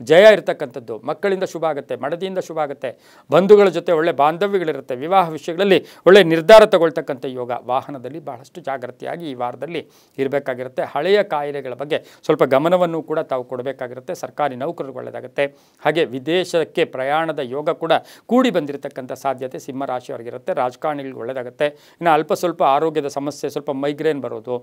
ಜಯ ಇರತಕ್ಕಂಥದ್ದು, ಮಕ್ಕಳಿಂದ ಶುಭ ಆಗುತ್ತೆ, ಮಡದಿಯಿಂದ ಶುಭ ಆಗುತ್ತೆ, ಬಂಧುಗಳ ಜೊತೆ ಒಳ್ಳೆ ಬಾಂಧವ್ಯಗಳಿರುತ್ತೆ, ವಿವಾಹ ವಿಷಯಗಳಲ್ಲಿ ಒಳ್ಳೆ ನಿರ್ಧಾರ ತಗೊಳ್ತಕ್ಕಂಥ ಯೋಗ. ವಾಹನದಲ್ಲಿ ಬಹಳಷ್ಟು ಜಾಗೃತಿಯಾಗಿ ಈ ವಾರದಲ್ಲಿ ಇರಬೇಕಾಗಿರುತ್ತೆ. ಹಳೆಯ ಕಾಯಿಲೆಗಳ ಬಗ್ಗೆ ಸ್ವಲ್ಪ ಗಮನವನ್ನು ಕೂಡ ತಾವು ಕೊಡಬೇಕಾಗಿರುತ್ತೆ. ಸರ್ಕಾರಿ ನೌಕರರಿಗೆ ಒಳ್ಳೆಯದಾಗುತ್ತೆ. ಹಾಗೆ ವಿದೇಶಕ್ಕೆ ಪ್ರಯಾಣದ ಯೋಗ ಕೂಡ ಕೂಡಿ ಬಂದಿರತಕ್ಕಂಥ ಸಾಧ್ಯತೆ ಸಿಂಹರಾಶಿಯವರಿಗಿರುತ್ತೆ. ರಾಜಕಾರಣಿಗಳಿಗೆ ಒಳ್ಳೆಯದಾಗುತ್ತೆ. ಇನ್ನು ಅಲ್ಪ ಸ್ವಲ್ಪ ಆರೋಗ್ಯದ ಸಮಸ್ಯೆ, ಸ್ವಲ್ಪ ಮೈಗ್ರೇನ್ ಬರೋದು,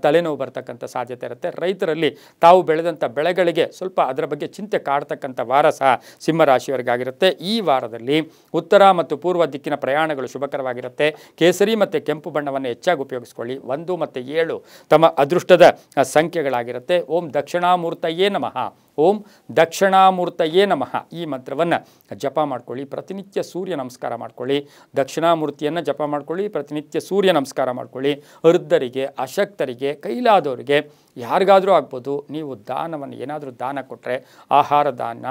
ತಲೆನೋವು ಬರ್ತಕ್ಕಂಥ ಸಾಧ್ಯತೆ ಇರುತ್ತೆ. ರೈತರಲ್ಲಿ ತಾವು ಬೆಳೆದಂಥ ಬೆಳೆಗಳಿಗೆ ಸ್ವಲ್ಪ ಅದರ ಬಗ್ಗೆ ಚಿಂತೆ ಕಾಡ್ತಕ್ಕಂಥ ವಾರ ಸಹ ಸಿಂಹರಾಶಿಯವರಿಗಾಗಿರುತ್ತೆ. ಈ ವಾರದಲ್ಲಿ ಉತ್ತರ ಮತ್ತು ಪೂರ್ವ ದಿಕ್ಕಿನ ಪ್ರಯಾಣಗಳು ಶುಭಕರವಾಗಿರುತ್ತೆ. ಕೇಸರಿ ಮತ್ತು ಕೆಂಪು ಬಣ್ಣವನ್ನು ಹೆಚ್ಚಾಗಿ ಉಪಯೋಗಿಸ್ಕೊಳ್ಳಿ. 1 ಮತ್ತು 7 ತಮ್ಮ ಅದೃಷ್ಟದ ಸಂಖ್ಯೆಗಳಾಗಿರುತ್ತೆ. ಓಂ ದಕ್ಷಿಣಾಮೂರ್ತಯೇ ನಮಃ, ಓಂ ದಕ್ಷಿಣಾಮೂರ್ತಯೇ ನಮಃ ಈ ಮಂತ್ರವನ್ನು ಜಪ ಮಾಡ್ಕೊಳ್ಳಿ. ಪ್ರತಿನಿತ್ಯ ಸೂರ್ಯ ನಮಸ್ಕಾರ ಮಾಡ್ಕೊಳ್ಳಿ. ದಕ್ಷಿಣಾಮೂರ್ತಿಯನ್ನು ಜಪ ಮಾಡ್ಕೊಳ್ಳಿ. ಪ್ರತಿನಿತ್ಯ ಸೂರ್ಯ ನಮಸ್ಕಾರ ಮಾಡ್ಕೊಳ್ಳಿ. ವೃದ್ಧರಿಗೆ, ಅಶಕ್ತರಿಗೆ, ಕೈಲಾದವರಿಗೆ ಯಾರಿಗಾದರೂ ಆಗ್ಬೋದು. ನೀವು ದಾನವನ್ನು ಏನಾದರೂ ದಾನ ಕೊಟ್ಟರೆ, ಆಹಾರ ದಾನ,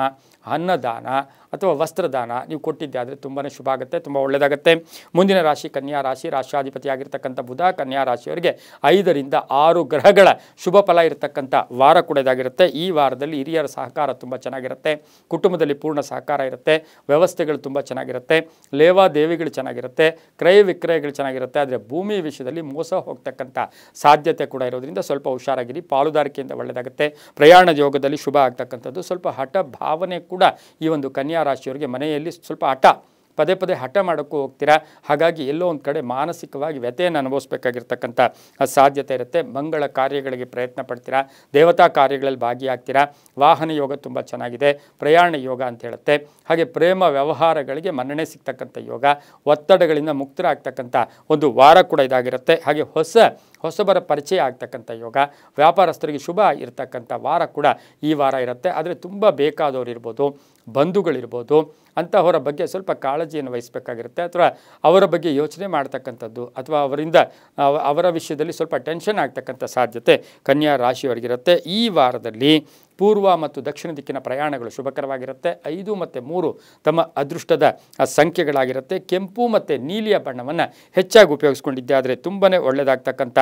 ಅನ್ನದಾನ ಅಥವಾ ವಸ್ತ್ರದಾನ ನೀವು ಕೊಟ್ಟಿದ್ದೆ ಆದರೆ ತುಂಬಾ ಶುಭ ಆಗುತ್ತೆ, ತುಂಬ ಒಳ್ಳೆಯದಾಗುತ್ತೆ. ಮುಂದಿನ ರಾಶಿ ಕನ್ಯಾ ರಾಶಿ. ರಾಷ್ಟ್ರಾಧಿಪತಿಯಾಗಿರ್ತಕ್ಕಂಥ ಬುಧ ಕನ್ಯಾ ರಾಶಿಯವರಿಗೆ 5 ರಿಂದ 6 ಗ್ರಹಗಳ ಶುಭ ಫಲ ಇರತಕ್ಕಂಥ ವಾರ ಕೂಡ ಇದಾಗಿರುತ್ತೆ. ಈ ವಾರದಲ್ಲಿ ಹಿರಿಯರ ಸಹಕಾರ ತುಂಬ ಚೆನ್ನಾಗಿರುತ್ತೆ. ಕುಟುಂಬದಲ್ಲಿ ಪೂರ್ಣ ಸಹಕಾರ ಇರುತ್ತೆ. ವ್ಯವಸ್ಥೆಗಳು ತುಂಬ ಚೆನ್ನಾಗಿರುತ್ತೆ. ಲೇವಾದೇವಿಗಳು ಚೆನ್ನಾಗಿರುತ್ತೆ. ಕ್ರಯ ವಿಕ್ರಯಗಳು ಚೆನ್ನಾಗಿರುತ್ತೆ. ಆದರೆ ಭೂಮಿ ವಿಷಯದಲ್ಲಿ ಮೋಸ ಹೋಗ್ತಕ್ಕಂಥ ಸಾಧ್ಯತೆ ಕೂಡ ಇರೋದ್ರಿಂದ ಸ್ವಲ್ಪ ಹುಷಾರಾಗಿರಿ. ಪಾಲುದಾರಿಕೆಯಿಂದ ಒಳ್ಳೆಯದಾಗುತ್ತೆ. ಪ್ರಯಾಣ ಯೋಗದಲ್ಲಿ ಶುಭ ಆಗ್ತಕ್ಕಂಥದ್ದು. ಸ್ವಲ್ಪ ಹಠ ಭಾವನೆ ಕೂಡ ಈ ಒಂದು ಕನ್ಯಾ ರಾಶಿಯವರಿಗೆ ಮನೆಯಲ್ಲಿ ಸ್ವಲ್ಪ ಹಠ, ಪದೇ ಪದೇ ಹಠ ಮಾಡೋಕ್ಕೂ ಹೋಗ್ತೀರಾ. ಹಾಗಾಗಿ ಎಲ್ಲೋ ಒಂದು ಕಡೆ ಮಾನಸಿಕವಾಗಿ ವ್ಯಥೆಯನ್ನು ಅನುಭವಿಸಬೇಕಾಗಿರ್ತಕ್ಕಂಥ ಸಾಧ್ಯತೆ ಇರುತ್ತೆ. ಮಂಗಳ ಕಾರ್ಯಗಳಿಗೆ ಪ್ರಯತ್ನ ಪಡ್ತೀರಾ. ದೇವತಾ ಕಾರ್ಯಗಳಲ್ಲಿ ಭಾಗಿಯಾಗ್ತೀರಾ. ವಾಹನ ಯೋಗ ತುಂಬ ಚೆನ್ನಾಗಿದೆ. ಪ್ರಯಾಣ ಯೋಗ ಅಂತ ಹೇಳುತ್ತೆ. ಹಾಗೆ ಪ್ರೇಮ ವ್ಯವಹಾರಗಳಿಗೆ ಮನ್ನಣೆ ಸಿಗ್ತಕ್ಕಂಥ ಯೋಗ. ಒತ್ತಡಗಳಿಂದ ಮುಕ್ತರಾಗ್ತಕ್ಕಂಥ ಒಂದು ವಾರ ಕೂಡ ಇದಾಗಿರುತ್ತೆ. ಹಾಗೆ ಹೊಸಬರ ಪರಿಚಯ ಆಗ್ತಕ್ಕಂಥ ಯೋಗ. ವ್ಯಾಪಾರಸ್ಥರಿಗೆ ಶುಭ ಇರತಕ್ಕಂಥ ವಾರ ಕೂಡ ಈ ವಾರ ಇರುತ್ತೆ. ಆದರೆ ತುಂಬ ಬೇಕಾದವರು ಇರ್ಬೋದು, ಬಂಧುಗಳಿರ್ಬೋದು, ಅಂತಹವರ ಬಗ್ಗೆ ಸ್ವಲ್ಪ ಕಾಳಜಿಯನ್ನು ವಹಿಸಬೇಕಾಗಿರುತ್ತೆ. ಅಥವಾ ಅವರ ಬಗ್ಗೆ ಯೋಚನೆ ಮಾಡ್ತಕ್ಕಂಥದ್ದು ಅಥವಾ ಅವರ ವಿಷಯದಲ್ಲಿ ಸ್ವಲ್ಪ ಟೆನ್ಷನ್ ಆಗ್ತಕ್ಕಂಥ ಸಾಧ್ಯತೆ ಕನ್ಯಾ ರಾಶಿಯವರಿಗಿರುತ್ತೆ. ಈ ವಾರದಲ್ಲಿ ಪೂರ್ವ ಮತ್ತು ದಕ್ಷಿಣ ದಿಕ್ಕಿನ ಪ್ರಯಾಣಗಳು ಶುಭಕರವಾಗಿರುತ್ತೆ. 5 ಮತ್ತು 3 ತಮ್ಮ ಅದೃಷ್ಟದ ಸಂಖ್ಯೆಗಳಾಗಿರುತ್ತೆ. ಕೆಂಪು ಮತ್ತು ನೀಲಿಯ ಬಣ್ಣವನ್ನು ಹೆಚ್ಚಾಗಿ ಉಪಯೋಗಿಸ್ಕೊಂಡಿದ್ದೆ ಆದರೆ ತುಂಬಾ ಒಳ್ಳೆಯದಾಗ್ತಕ್ಕಂಥ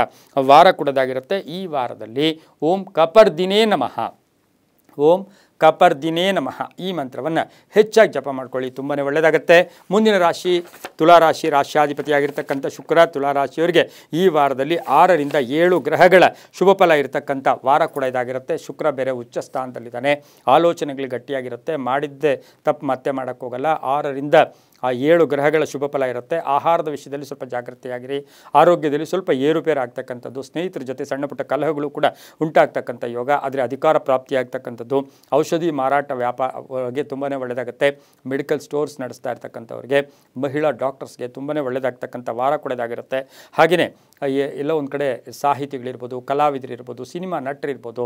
ವಾರ ಕೂಡದಾಗಿರುತ್ತೆ. ಈ ವಾರದಲ್ಲಿ ಓಂ ಕಪರ್ದಿನೇ ನಮಃ, ಓಂ ಕಪರ್ದಿನೇ ನಮಃ ಈ ಮಂತ್ರವನ್ನು ಹೆಚ್ಚಾಗಿ ಜಪ ಮಾಡ್ಕೊಳ್ಳಿ. ತುಂಬಾ ಒಳ್ಳೆಯದಾಗುತ್ತೆ. ಮುಂದಿನ ರಾಶಿ ತುಲಾರಾಶಿ. ರಾಷ್ಟ್ರಾಧಿಪತಿಯಾಗಿರ್ತಕ್ಕಂಥ ಶುಕ್ರ ತುಲಾರಾಶಿಯವರಿಗೆ ಈ ವಾರದಲ್ಲಿ 6 ರಿಂದ 7 ಗ್ರಹಗಳ ಶುಭ ಫಲ ಇರತಕ್ಕಂಥ ವಾರ ಕೂಡ ಇದಾಗಿರುತ್ತೆ. ಶುಕ್ರ ಬೇರೆ ಉಚ್ಚ ಸ್ಥಾನದಲ್ಲಿದ್ದಾನೆ. ಆಲೋಚನೆಗಳು ಗಟ್ಟಿಯಾಗಿರುತ್ತೆ. ಮಾಡಿದ್ದೇ ತಪ್ಪು ಮತ್ತೆ ಮಾಡೋಕ್ಕೋಗಲ್ಲ. 6 ರಿಂದ 7 ಗ್ರಹಗಳ ಶುಭ ಫಲ ಇರುತ್ತೆ. ಆಹಾರದ ವಿಷಯದಲ್ಲಿ ಸ್ವಲ್ಪ ಜಾಗೃತಿಯಾಗಿರಿ. ಆರೋಗ್ಯದಲ್ಲಿ ಸ್ವಲ್ಪ ಏರುಪೇರು ಆಗ್ತಕ್ಕಂಥದ್ದು. ಸ್ನೇಹಿತರ ಜೊತೆ ಸಣ್ಣ ಪುಟ್ಟ ಕಲಹಗಳು ಕೂಡ ಉಂಟಾಗ್ತಕ್ಕಂಥ ಯೋಗ. ಆದರೆ ಅಧಿಕಾರ ಪ್ರಾಪ್ತಿಯಾಗ್ತಕ್ಕಂಥದ್ದು. ಔಷಧಿ ಮಾರಾಟ ವ್ಯಾಪಾರಕ್ಕೆ ತುಂಬಾ ಒಳ್ಳೆಯದಾಗುತ್ತೆ. ಮೆಡಿಕಲ್ ಸ್ಟೋರ್ಸ್ ನಡೆಸ್ತಾ ಇರ್ತಕ್ಕಂಥವ್ರಿಗೆ, ಮಹಿಳಾ ಡಾಕ್ಟರ್ಸ್ಗೆ ತುಂಬಾ ಒಳ್ಳೆಯದಾಗ್ತಕ್ಕಂಥ ವಾರ ಕೂಡ ಇದಾಗಿರುತ್ತೆ. ಹಾಗೆಯೇ ಎಲ್ಲ ಒಂದು ಕಡೆ ಸಾಹಿತಿಗಳಿರ್ಬೋದು, ಕಲಾವಿದರಿರ್ಬೋದು, ಸಿನಿಮಾ ನಟರಿರ್ಬೋದು,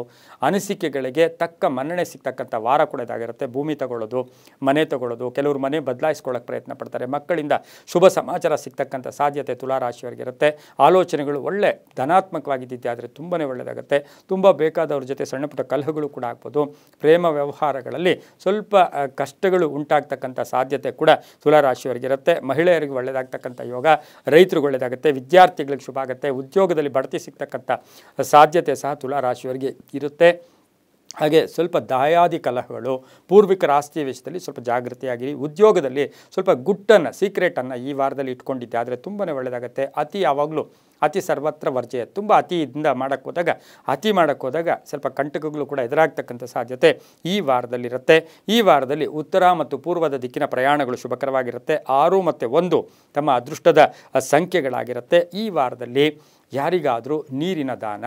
ಅನಿಸಿಕೆಗಳಿಗೆ ತಕ್ಕ ಮನ್ನಣೆ ಸಿಗ್ತಕ್ಕಂಥ ವಾರ ಕೂಡ ಇದಾಗಿರುತ್ತೆ. ಭೂಮಿ ತಗೊಳ್ಳೋದು, ಮನೆ ತಗೊಳ್ಳೋದು, ಕೆಲವರು ಮನೆ ಬದಲಾಯಿಸ್ಕೊಳ್ಳೋಕೆ ಪ್ರಯತ್ನ ಪಡ್ತಾರೆ. ಮಕ್ಕಳಿಂದ ಶುಭ ಸಮಾಚಾರ ಸಿಗ್ತಕ್ಕಂಥ ಸಾಧ್ಯತೆ ತುಲಾರಾಶಿಯವರಿಗಿರುತ್ತೆ. ಆಲೋಚನೆಗಳು ಒಳ್ಳೆ ಧನಾತ್ಮಕವಾಗಿದ್ದಿದ್ದೆ ಆದರೆ ತುಂಬಾ ಒಳ್ಳೆಯದಾಗುತ್ತೆ. ತುಂಬ ಬೇಕಾದವ್ರ ಜೊತೆ ಸಣ್ಣ ಪುಟ್ಟ ಕಲಹಗಳು ಕೂಡ ಆಗ್ಬೋದು. ಪ್ರೇಮ ವ್ಯವಹಾರಗಳಲ್ಲಿ ಸ್ವಲ್ಪ ಕಷ್ಟಗಳು ಉಂಟಾಗ್ತಕ್ಕಂಥ ಸಾಧ್ಯತೆ ಕೂಡ ತುಲಾರಾಶಿಯವರಿಗಿರುತ್ತೆ. ಮಹಿಳೆಯರಿಗೆ ಒಳ್ಳೆಯದಾಗ್ತಕ್ಕಂಥ ಯೋಗ. ರೈತರಿಗೆ ಒಳ್ಳೆಯದಾಗುತ್ತೆ. ವಿದ್ಯಾರ್ಥಿಗಳಿಗೆ ಶುಭ ಆಗುತ್ತೆ. ಉದ್ಯೋಗದಲ್ಲಿ ಬಡ್ತಿ ಸಿಗ್ತಕ್ಕಂಥ ಸಾಧ್ಯತೆ ಸಹ ತುಲಾರಾಶಿಯವರಿಗೆ ಇರುತ್ತೆ. ಹಾಗೆ ಸ್ವಲ್ಪ ದಾಯಾದಿ ಕಲಹಗಳು, ಪೂರ್ವಿಕರ ಆಸ್ತಿಯ ವಿಷಯದಲ್ಲಿ ಸ್ವಲ್ಪ ಜಾಗೃತಿಯಾಗಿರಿ. ಉದ್ಯೋಗದಲ್ಲಿ ಸ್ವಲ್ಪ ಗುಟ್ಟನ್ನು, ಸೀಕ್ರೆಟನ್ನು ಈ ವಾರದಲ್ಲಿ ಇಟ್ಕೊಂಡಿದ್ದೆ ಆದರೆ ತುಂಬಾ ಒಳ್ಳೆಯದಾಗುತ್ತೆ. ಅತಿ ಸರ್ವತ್ರ ವರ್ಜಯ. ತುಂಬ ಅತಿಯಿಂದ ಅತಿ ಮಾಡೋಕ್ಕೋದಾಗ ಸ್ವಲ್ಪ ಕಂಟಕಗಳು ಕೂಡ ಎದುರಾಗ್ತಕ್ಕಂಥ ಸಾಧ್ಯತೆ ಈ ವಾರದಲ್ಲಿರುತ್ತೆ. ಈ ವಾರದಲ್ಲಿ ಉತ್ತರ ಮತ್ತು ಪೂರ್ವದ ದಿಕ್ಕಿನ ಪ್ರಯಾಣಗಳು ಶುಭಕರವಾಗಿರುತ್ತೆ. 6 ಮತ್ತು 1 ತಮ್ಮ ಅದೃಷ್ಟದ ಸಂಖ್ಯೆಗಳಾಗಿರುತ್ತೆ. ಈ ವಾರದಲ್ಲಿ ಯಾರಿಗಾದರೂ ನೀರಿನ ದಾನ,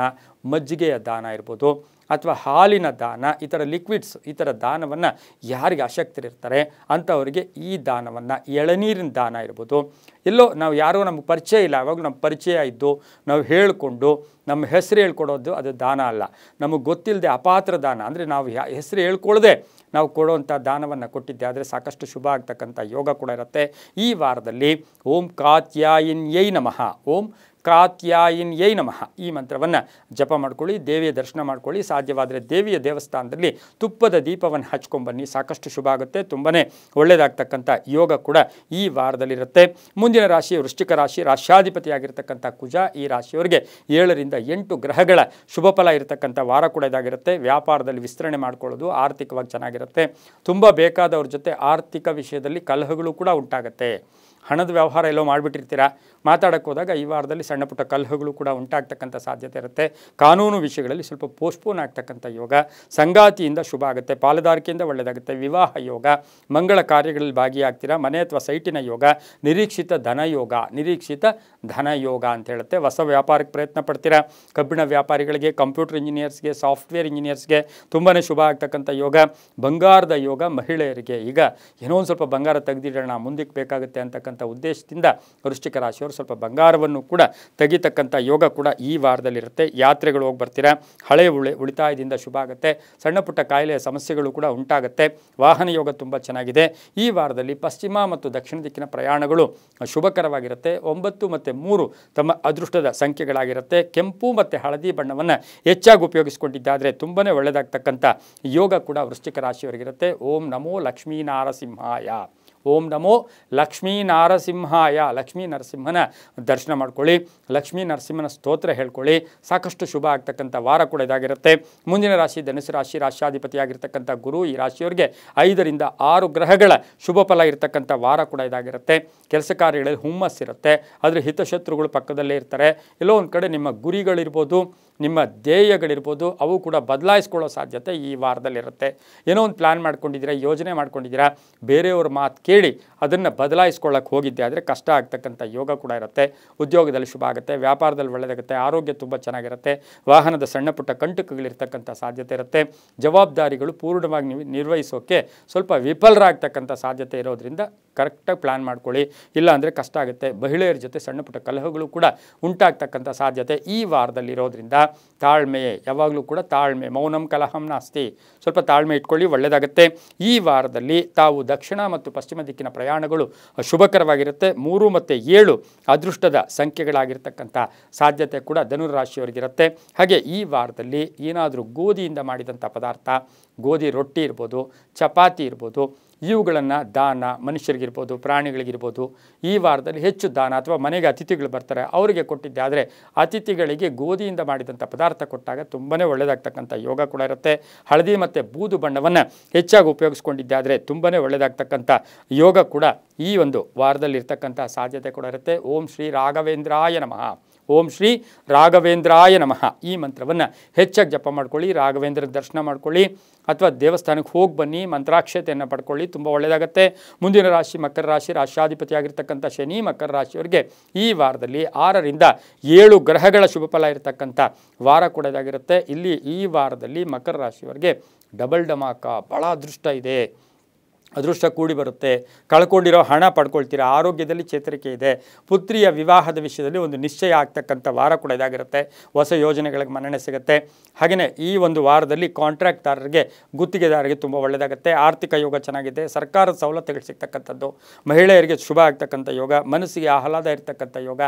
ಮಜ್ಜಿಗೆಯ ದಾನ ಇರ್ಬೋದು ಅಥವಾ ಹಾಲಿನ ದಾನ, ಈ ಥರ ಲಿಕ್ವಿಡ್ಸ್, ಈ ಥರ ದಾನವನ್ನು ಯಾರಿಗೆ ಆಸಕ್ತರಿರ್ತಾರೆ ಅಂಥವರಿಗೆ ಈ ದಾನವನ್ನು, ಎಳನೀರಿನ ದಾನ ಇರ್ಬೋದು. ಎಲ್ಲೋ ನಾವು ಯಾರೋ ನಮಗೆ ಪರಿಚಯ ಇಲ್ಲ, ಅವಾಗ ನಮ್ಮ ಪರಿಚಯ ಇದ್ದು ನಾವು ಹೇಳಿಕೊಂಡು ನಮ್ಮ ಹೆಸರು ಹೇಳ್ಕೊಡೋದು ಅದು ದಾನ ಅಲ್ಲ. ನಮಗೆ ಗೊತ್ತಿಲ್ಲದೆ ಅಪಾತ್ರ ದಾನ ಅಂದರೆ ನಾವು ಹೆಸರು ಹೇಳ್ಕೊಳ್ಳದೆ ನಾವು ಕೊಡುವಂಥ ದಾನವನ್ನು ಕೊಟ್ಟಿದ್ದೆ ಆದರೆ ಸಾಕಷ್ಟು ಶುಭ ಆಗ್ತಕ್ಕಂಥ ಯೋಗ ಕೂಡ ಇರುತ್ತೆ. ಈ ವಾರದಲ್ಲಿ ಓಂ ಕಾತ್ಯಾಯಿನ್ಯೈ ನಮಃ, ಓಂ ಕಾತ್ಯಾಯಿನ್ಯೈ ನಮಃ ಈ ಮಂತ್ರವನ್ನು ಜಪ ಮಾಡ್ಕೊಳ್ಳಿ. ದೇವಿಯ ದರ್ಶನ ಮಾಡ್ಕೊಳ್ಳಿ. ಸಾಧ್ಯವಾದರೆ ದೇವಿಯ ದೇವಸ್ಥಾನದಲ್ಲಿ ತುಪ್ಪದ ದೀಪವನ್ನು ಹಚ್ಕೊಂಡ್ಬನ್ನಿ. ಸಾಕಷ್ಟು ಶುಭ ಆಗುತ್ತೆ. ತುಂಬಾ ಒಳ್ಳೆಯದಾಗ್ತಕ್ಕಂಥ ಯೋಗ ಕೂಡ ಈ ವಾರದಲ್ಲಿರುತ್ತೆ. ಮುಂದಿನ ರಾಶಿ ವೃಶ್ಚಿಕ ರಾಶಿ. ರಾಶ್ಯಾಧಿಪತಿಯಾಗಿರ್ತಕ್ಕಂಥ ಕುಜ ಈ ರಾಶಿಯವರಿಗೆ 7 ರಿಂದ 8 ಗ್ರಹಗಳ ಶುಭ ಫಲ ಇರತಕ್ಕಂಥ ವಾರ ಕೂಡ ಇದಾಗಿರುತ್ತೆ. ವ್ಯಾಪಾರದಲ್ಲಿ ವಿಸ್ತರಣೆ ಮಾಡ್ಕೊಳ್ಳೋದು, ಆರ್ಥಿಕವಾಗಿ ಚೆನ್ನಾಗಿರುತ್ತೆ. ತುಂಬ ಬೇಕಾದವ್ರ ಜೊತೆ ಆರ್ಥಿಕ ವಿಷಯದಲ್ಲಿ ಕಲಹಗಳು ಕೂಡ ಉಂಟಾಗುತ್ತೆ. ಹಣದ ವ್ಯವಹಾರ ಎಲ್ಲೋ ಮಾಡಿಬಿಟ್ಟಿರ್ತೀರಾ, ಮಾತಾಡೋಕ್ಕೆ ಹೋದಾಗ ಈ ವಾರದಲ್ಲಿ ಸಣ್ಣ ಪುಟ್ಟ ಕಲಹಗಳು ಕೂಡ ಉಂಟಾಗ್ತಕ್ಕಂಥ ಸಾಧ್ಯತೆ ಇರುತ್ತೆ. ಕಾನೂನು ವಿಷಯಗಳಲ್ಲಿ ಸ್ವಲ್ಪ ಪೋಸ್ಟ್ಪೋನ್ ಆಗ್ತಕ್ಕಂಥ ಯೋಗ. ಸಂಗಾತಿಯಿಂದ ಶುಭ ಆಗುತ್ತೆ. ಪಾಲುದಾರಿಕೆಯಿಂದ ಒಳ್ಳೆಯದಾಗುತ್ತೆ. ವಿವಾಹ ಯೋಗ, ಮಂಗಳ ಕಾರ್ಯಗಳಲ್ಲಿ ಭಾಗಿಯಾಗ್ತೀರಾ. ಮನೆ ಅಥವಾ ಸೈಟಿನ ಯೋಗ, ನಿರೀಕ್ಷಿತ ಧನ ಯೋಗ ಅಂತ ಹೇಳುತ್ತೆ. ಹೊಸ ವ್ಯಾಪಾರಕ್ಕೆ ಪ್ರಯತ್ನ ಪಡ್ತೀರಾ. ಕಬ್ಬಿಣ ವ್ಯಾಪಾರಿಗಳಿಗೆ, ಕಂಪ್ಯೂಟರ್ ಇಂಜಿನಿಯರ್ಸ್ಗೆ, ಸಾಫ್ಟ್ವೇರ್ ಇಂಜಿನಿಯರ್ಸ್ಗೆ ತುಂಬಾ ಶುಭ ಆಗ್ತಕ್ಕಂಥ ಯೋಗ. ಬಂಗಾರದ ಯೋಗ ಮಹಿಳೆಯರಿಗೆ. ಈಗ ಏನೋ ಒಂದು ಸ್ವಲ್ಪ ಬಂಗಾರ ತೆಗೆದಿಡೋಣ, ಮುಂದಕ್ಕೆ ಬೇಕಾಗುತ್ತೆ ಅಂತಕ್ಕಂಥ ಉದ್ದೇಶದಿಂದ ವೃಶ್ಚಿಕ ರಾಶಿಯವರು ಸ್ವಲ್ಪ ಬಂಗಾರವನ್ನು ಕೂಡ ತೆಗಿತಕ್ಕಂಥ ಯೋಗ ಕೂಡ ಈ ವಾರದಲ್ಲಿರುತ್ತೆ. ಯಾತ್ರೆಗಳು ಹೋಗಿ ಬರ್ತೀರಾ. ಹಳೆ ಉಳಿತಾಯದಿಂದ ಶುಭ ಆಗುತ್ತೆ. ಸಣ್ಣ ಪುಟ್ಟ ಕಾಯಿಲೆಯ ಸಮಸ್ಯೆಗಳು ಕೂಡ ಉಂಟಾಗುತ್ತೆ. ವಾಹನ ಯೋಗ ತುಂಬ ಚೆನ್ನಾಗಿದೆ. ಈ ವಾರದಲ್ಲಿ ಪಶ್ಚಿಮ ಮತ್ತು ದಕ್ಷಿಣ ದಿಕ್ಕಿನ ಪ್ರಯಾಣಗಳು ಶುಭಕರವಾಗಿರುತ್ತೆ. 9 ಮತ್ತು 3 ತಮ್ಮ ಅದೃಷ್ಟದ ಸಂಖ್ಯೆಗಳಾಗಿರುತ್ತೆ. ಕೆಂಪು ಮತ್ತು ಹಳದಿ ಬಣ್ಣವನ್ನು ಹೆಚ್ಚಾಗಿ ಉಪಯೋಗಿಸಿಕೊಂಡಿದ್ದಾದರೆ ತುಂಬಾ ಒಳ್ಳೆಯದಾಗ್ತಕ್ಕಂಥ ಯೋಗ ಕೂಡ ವೃಶ್ಚಿಕ ರಾಶಿಯವರಿಗಿರುತ್ತೆ. ಓಂ ನಮೋ ಲಕ್ಷ್ಮೀ ನಾರಸಿಂಹಾಯ. ಓಂ ನಮೋ ಲಕ್ಷ್ಮೀ ನಾರಸಿಂಹಾಯ. ಲಕ್ಷ್ಮೀ ನರಸಿಂಹನ ದರ್ಶನ ಮಾಡ್ಕೊಳ್ಳಿ. ಲಕ್ಷ್ಮೀ ನರಸಿಂಹನ ಸ್ತೋತ್ರ ಹೇಳ್ಕೊಳ್ಳಿ. ಸಾಕಷ್ಟು ಶುಭ ಆಗ್ತಕ್ಕಂಥ ವಾರ ಕೂಡ ಇದಾಗಿರುತ್ತೆ. ಮುಂದಿನ ರಾಶಿ ಧನುಸು ರಾಶಿ. ರಾಶ್ಯಾಧಿಪತಿಯಾಗಿರ್ತಕ್ಕಂಥ ಗುರು ಈ ರಾಶಿಯವರಿಗೆ 5 ರಿಂದ 6 ಗ್ರಹಗಳ ಶುಭ ಫಲ ಇರತಕ್ಕಂಥ ವಾರ ಕೂಡ ಇದಾಗಿರುತ್ತೆ. ಕೆಲಸ ಕಾರ್ಯಗಳಲ್ಲಿ ಹುಮ್ಮಸ್ಸಿರುತ್ತೆ. ಆದರೆ ಹಿತಶತ್ರುಗಳು ಪಕ್ಕದಲ್ಲೇ ಇರ್ತಾರೆ. ಎಲ್ಲೋ ಒಂದು ಕಡೆ ನಿಮ್ಮ ಗುರಿಗಳಿರ್ಬೋದು, ನಿಮ್ಮ ಧ್ಯೇಯಗಳಿರ್ಬೋದು, ಅವು ಕೂಡ ಬದಲಾಯಿಸ್ಕೊಳ್ಳೋ ಸಾಧ್ಯತೆ ಈ ವಾರದಲ್ಲಿರುತ್ತೆ. ಏನೋ ಒಂದು ಪ್ಲ್ಯಾನ್ ಮಾಡ್ಕೊಂಡಿದ್ದೀರಾ, ಯೋಜನೆ ಮಾಡ್ಕೊಂಡಿದ್ದೀರಾ, ಬೇರೆಯವ್ರ ಮಾತು ಕೇಳಿ ಅದನ್ನು ಬದಲಾಯಿಸ್ಕೊಳ್ಳೋಕೆ ಹೋಗಿದ್ದೆ ಆದರೆ ಕಷ್ಟ ಆಗ್ತಕ್ಕಂಥ ಯೋಗ ಕೂಡ ಇರುತ್ತೆ. ಉದ್ಯೋಗದಲ್ಲಿ ಶುಭ ಆಗುತ್ತೆ. ವ್ಯಾಪಾರದಲ್ಲಿ ಒಳ್ಳೆಯದಾಗುತ್ತೆ. ಆರೋಗ್ಯ ತುಂಬ ಚೆನ್ನಾಗಿರುತ್ತೆ. ವಾಹನದ ಸಣ್ಣ ಪುಟ್ಟ ಕಂಟಕಗಳಿರ್ತಕ್ಕಂಥ ಸಾಧ್ಯತೆ ಇರುತ್ತೆ. ಜವಾಬ್ದಾರಿಗಳು ಪೂರ್ಣವಾಗಿ ನಿರ್ವಹಿಸೋಕ್ಕೆ ಸ್ವಲ್ಪ ವಿಫಲರಾಗ್ತಕ್ಕಂಥ ಸಾಧ್ಯತೆ ಇರೋದ್ರಿಂದ ಕರೆಕ್ಟಾಗಿ ಪ್ಲ್ಯಾನ್ ಮಾಡ್ಕೊಳ್ಳಿ. ಇಲ್ಲ ಅಂದರೆ ಕಷ್ಟ ಆಗುತ್ತೆ. ಮಹಿಳೆಯರ ಜೊತೆ ಸಣ್ಣ ಪುಟ್ಟ ಕಲಹಗಳು ಕೂಡ ಉಂಟಾಗ್ತಕ್ಕಂಥ ಸಾಧ್ಯತೆ ಈ ವಾರದಲ್ಲಿ ಇರೋದ್ರಿಂದ ತಾಳ್ಮೆ, ಯಾವಾಗಲೂ ಕೂಡ ತಾಳ್ಮೆ. ಮೌನಂ ಕಲಹಂ ನಾಸ್ತಿ. ಸ್ವಲ್ಪ ತಾಳ್ಮೆ ಇಟ್ಕೊಳ್ಳಿ, ಒಳ್ಳೆಯದಾಗುತ್ತೆ. ಈ ವಾರದಲ್ಲಿ ತಾವು ದಕ್ಷಿಣ ಮತ್ತು ಪಶ್ಚಿಮ ದಿಕ್ಕಿನ ಪ್ರಯಾಣಗಳು ಶುಭಕರವಾಗಿರುತ್ತೆ. 3 ಮತ್ತು 7 ಅದೃಷ್ಟದ ಸಂಖ್ಯೆಗಳಾಗಿರ್ತಕ್ಕಂಥ ಸಾಧ್ಯತೆ ಕೂಡ ಧನುರಾಶಿಯವರಿಗಿರುತ್ತೆ. ಹಾಗೆ ಈ ವಾರದಲ್ಲಿ ಏನಾದರೂ ಗೋಧಿಯಿಂದ ಮಾಡಿದಂಥ ಪದಾರ್ಥ, ಗೋಧಿ ರೊಟ್ಟಿ ಇರ್ಬೋದು, ಚಪಾತಿ ಇರ್ಬೋದು, ಇವುಗಳನ್ನು ದಾನ, ಮನುಷ್ಯರಿಗಿರ್ಬೋದು, ಪ್ರಾಣಿಗಳಿಗಿರ್ಬೋದು, ಈ ವಾರದಲ್ಲಿ ಹೆಚ್ಚು ದಾನ ಅಥವಾ ಮನೆಗೆ ಅತಿಥಿಗಳು ಬರ್ತಾರೆ ಅವರಿಗೆ ಕೊಟ್ಟಿದ್ದೆ ಆದರೆ ಅತಿಥಿಗಳಿಗೆ ಗೋಧಿಯಿಂದ ಮಾಡಿದಂಥ ಪದಾರ್ಥ ಕೊಟ್ಟಾಗ ತುಂಬಾ ಒಳ್ಳೆಯದಾಗ್ತಕ್ಕಂಥ ಯೋಗ ಕೂಡ ಇರುತ್ತೆ. ಹಳದಿ ಮತ್ತು ಬೂದು ಬಣ್ಣವನ್ನು ಹೆಚ್ಚಾಗಿ ಉಪಯೋಗಿಸ್ಕೊಂಡಿದ್ದೆ ಆದರೆ ತುಂಬಾ ಒಳ್ಳೆಯದಾಗ್ತಕ್ಕಂಥ ಯೋಗ ಕೂಡ ಈ ಒಂದು ವಾರದಲ್ಲಿರ್ತಕ್ಕಂಥ ಸಾಧ್ಯತೆ ಕೂಡ ಇರುತ್ತೆ. ಓಂ ಶ್ರೀ ರಾಘವೇಂದ್ರಾಯ ನಮಃ. ಓಂ ಶ್ರೀ ರಾಘವೇಂದ್ರಾಯ ನಮಃ ಈ ಮಂತ್ರವನ್ನು ಹೆಚ್ಚಾಗಿ ಜಪ ಮಾಡ್ಕೊಳ್ಳಿ. ರಾಘವೇಂದ್ರ ದರ್ಶನ ಮಾಡ್ಕೊಳ್ಳಿ ಅಥವಾ ದೇವಸ್ಥಾನಕ್ಕೆ ಹೋಗಿ ಬನ್ನಿ. ಮಂತ್ರಾಕ್ಷತೆಯನ್ನು ಪಡ್ಕೊಳ್ಳಿ, ತುಂಬ ಒಳ್ಳೆಯದಾಗುತ್ತೆ. ಮುಂದಿನ ರಾಶಿ ಮಕರ ರಾಶಿ. ರಾಶ್ಯಾಧಿಪತಿಯಾಗಿರ್ತಕ್ಕಂಥ ಶನಿ ಮಕರ ರಾಶಿಯವರಿಗೆ ಈ ವಾರದಲ್ಲಿ 6 ರಿಂದ 7 ಗ್ರಹಗಳ ಶುಭ ಫಲ ಇರತಕ್ಕಂಥ ವಾರ ಕೂಡ ಇದಾಗಿರುತ್ತೆ. ಇಲ್ಲಿ ಈ ವಾರದಲ್ಲಿ ಮಕರ ರಾಶಿಯವರಿಗೆ ಡಬಲ್ ಡಮಾಕ, ಭಾಳ ಅದೃಷ್ಟ ಇದೆ. ಅದೃಷ್ಟ ಕೂಡಿ ಬರುತ್ತೆ. ಕಳ್ಕೊಂಡಿರೋ ಹಣ ಪಡ್ಕೊಳ್ತೀರಾ. ಆರೋಗ್ಯದಲ್ಲಿ ಚೇತರಿಕೆ ಇದೆ. ಪುತ್ರಿಯ ವಿವಾಹದ ವಿಷಯದಲ್ಲಿ ಒಂದು ನಿಶ್ಚಯ ಆಗ್ತಕ್ಕಂಥ ವಾರ ಕೂಡ ಇದಾಗಿರುತ್ತೆ. ಹೊಸ ಯೋಜನೆಗಳಿಗೆ ಮನ್ನಣೆ ಸಿಗುತ್ತೆ. ಹಾಗೆಯೇ ಈ ಒಂದು ವಾರದಲ್ಲಿ ಕಾಂಟ್ರಾಕ್ಟ್ದಾರರಿಗೆ, ಗುತ್ತಿಗೆದಾರರಿಗೆ ತುಂಬ ಒಳ್ಳೆಯದಾಗುತ್ತೆ. ಆರ್ಥಿಕ ಯೋಗ ಚೆನ್ನಾಗಿದೆ. ಸರ್ಕಾರದ ಸವಲತ್ತುಗಳು ಸಿಗ್ತಕ್ಕಂಥದ್ದು, ಮಹಿಳೆಯರಿಗೆ ಶುಭ ಆಗ್ತಕ್ಕಂಥ ಯೋಗ, ಮನಸ್ಸಿಗೆ ಆಹ್ಲಾದ ಇರ್ತಕ್ಕಂಥ ಯೋಗ,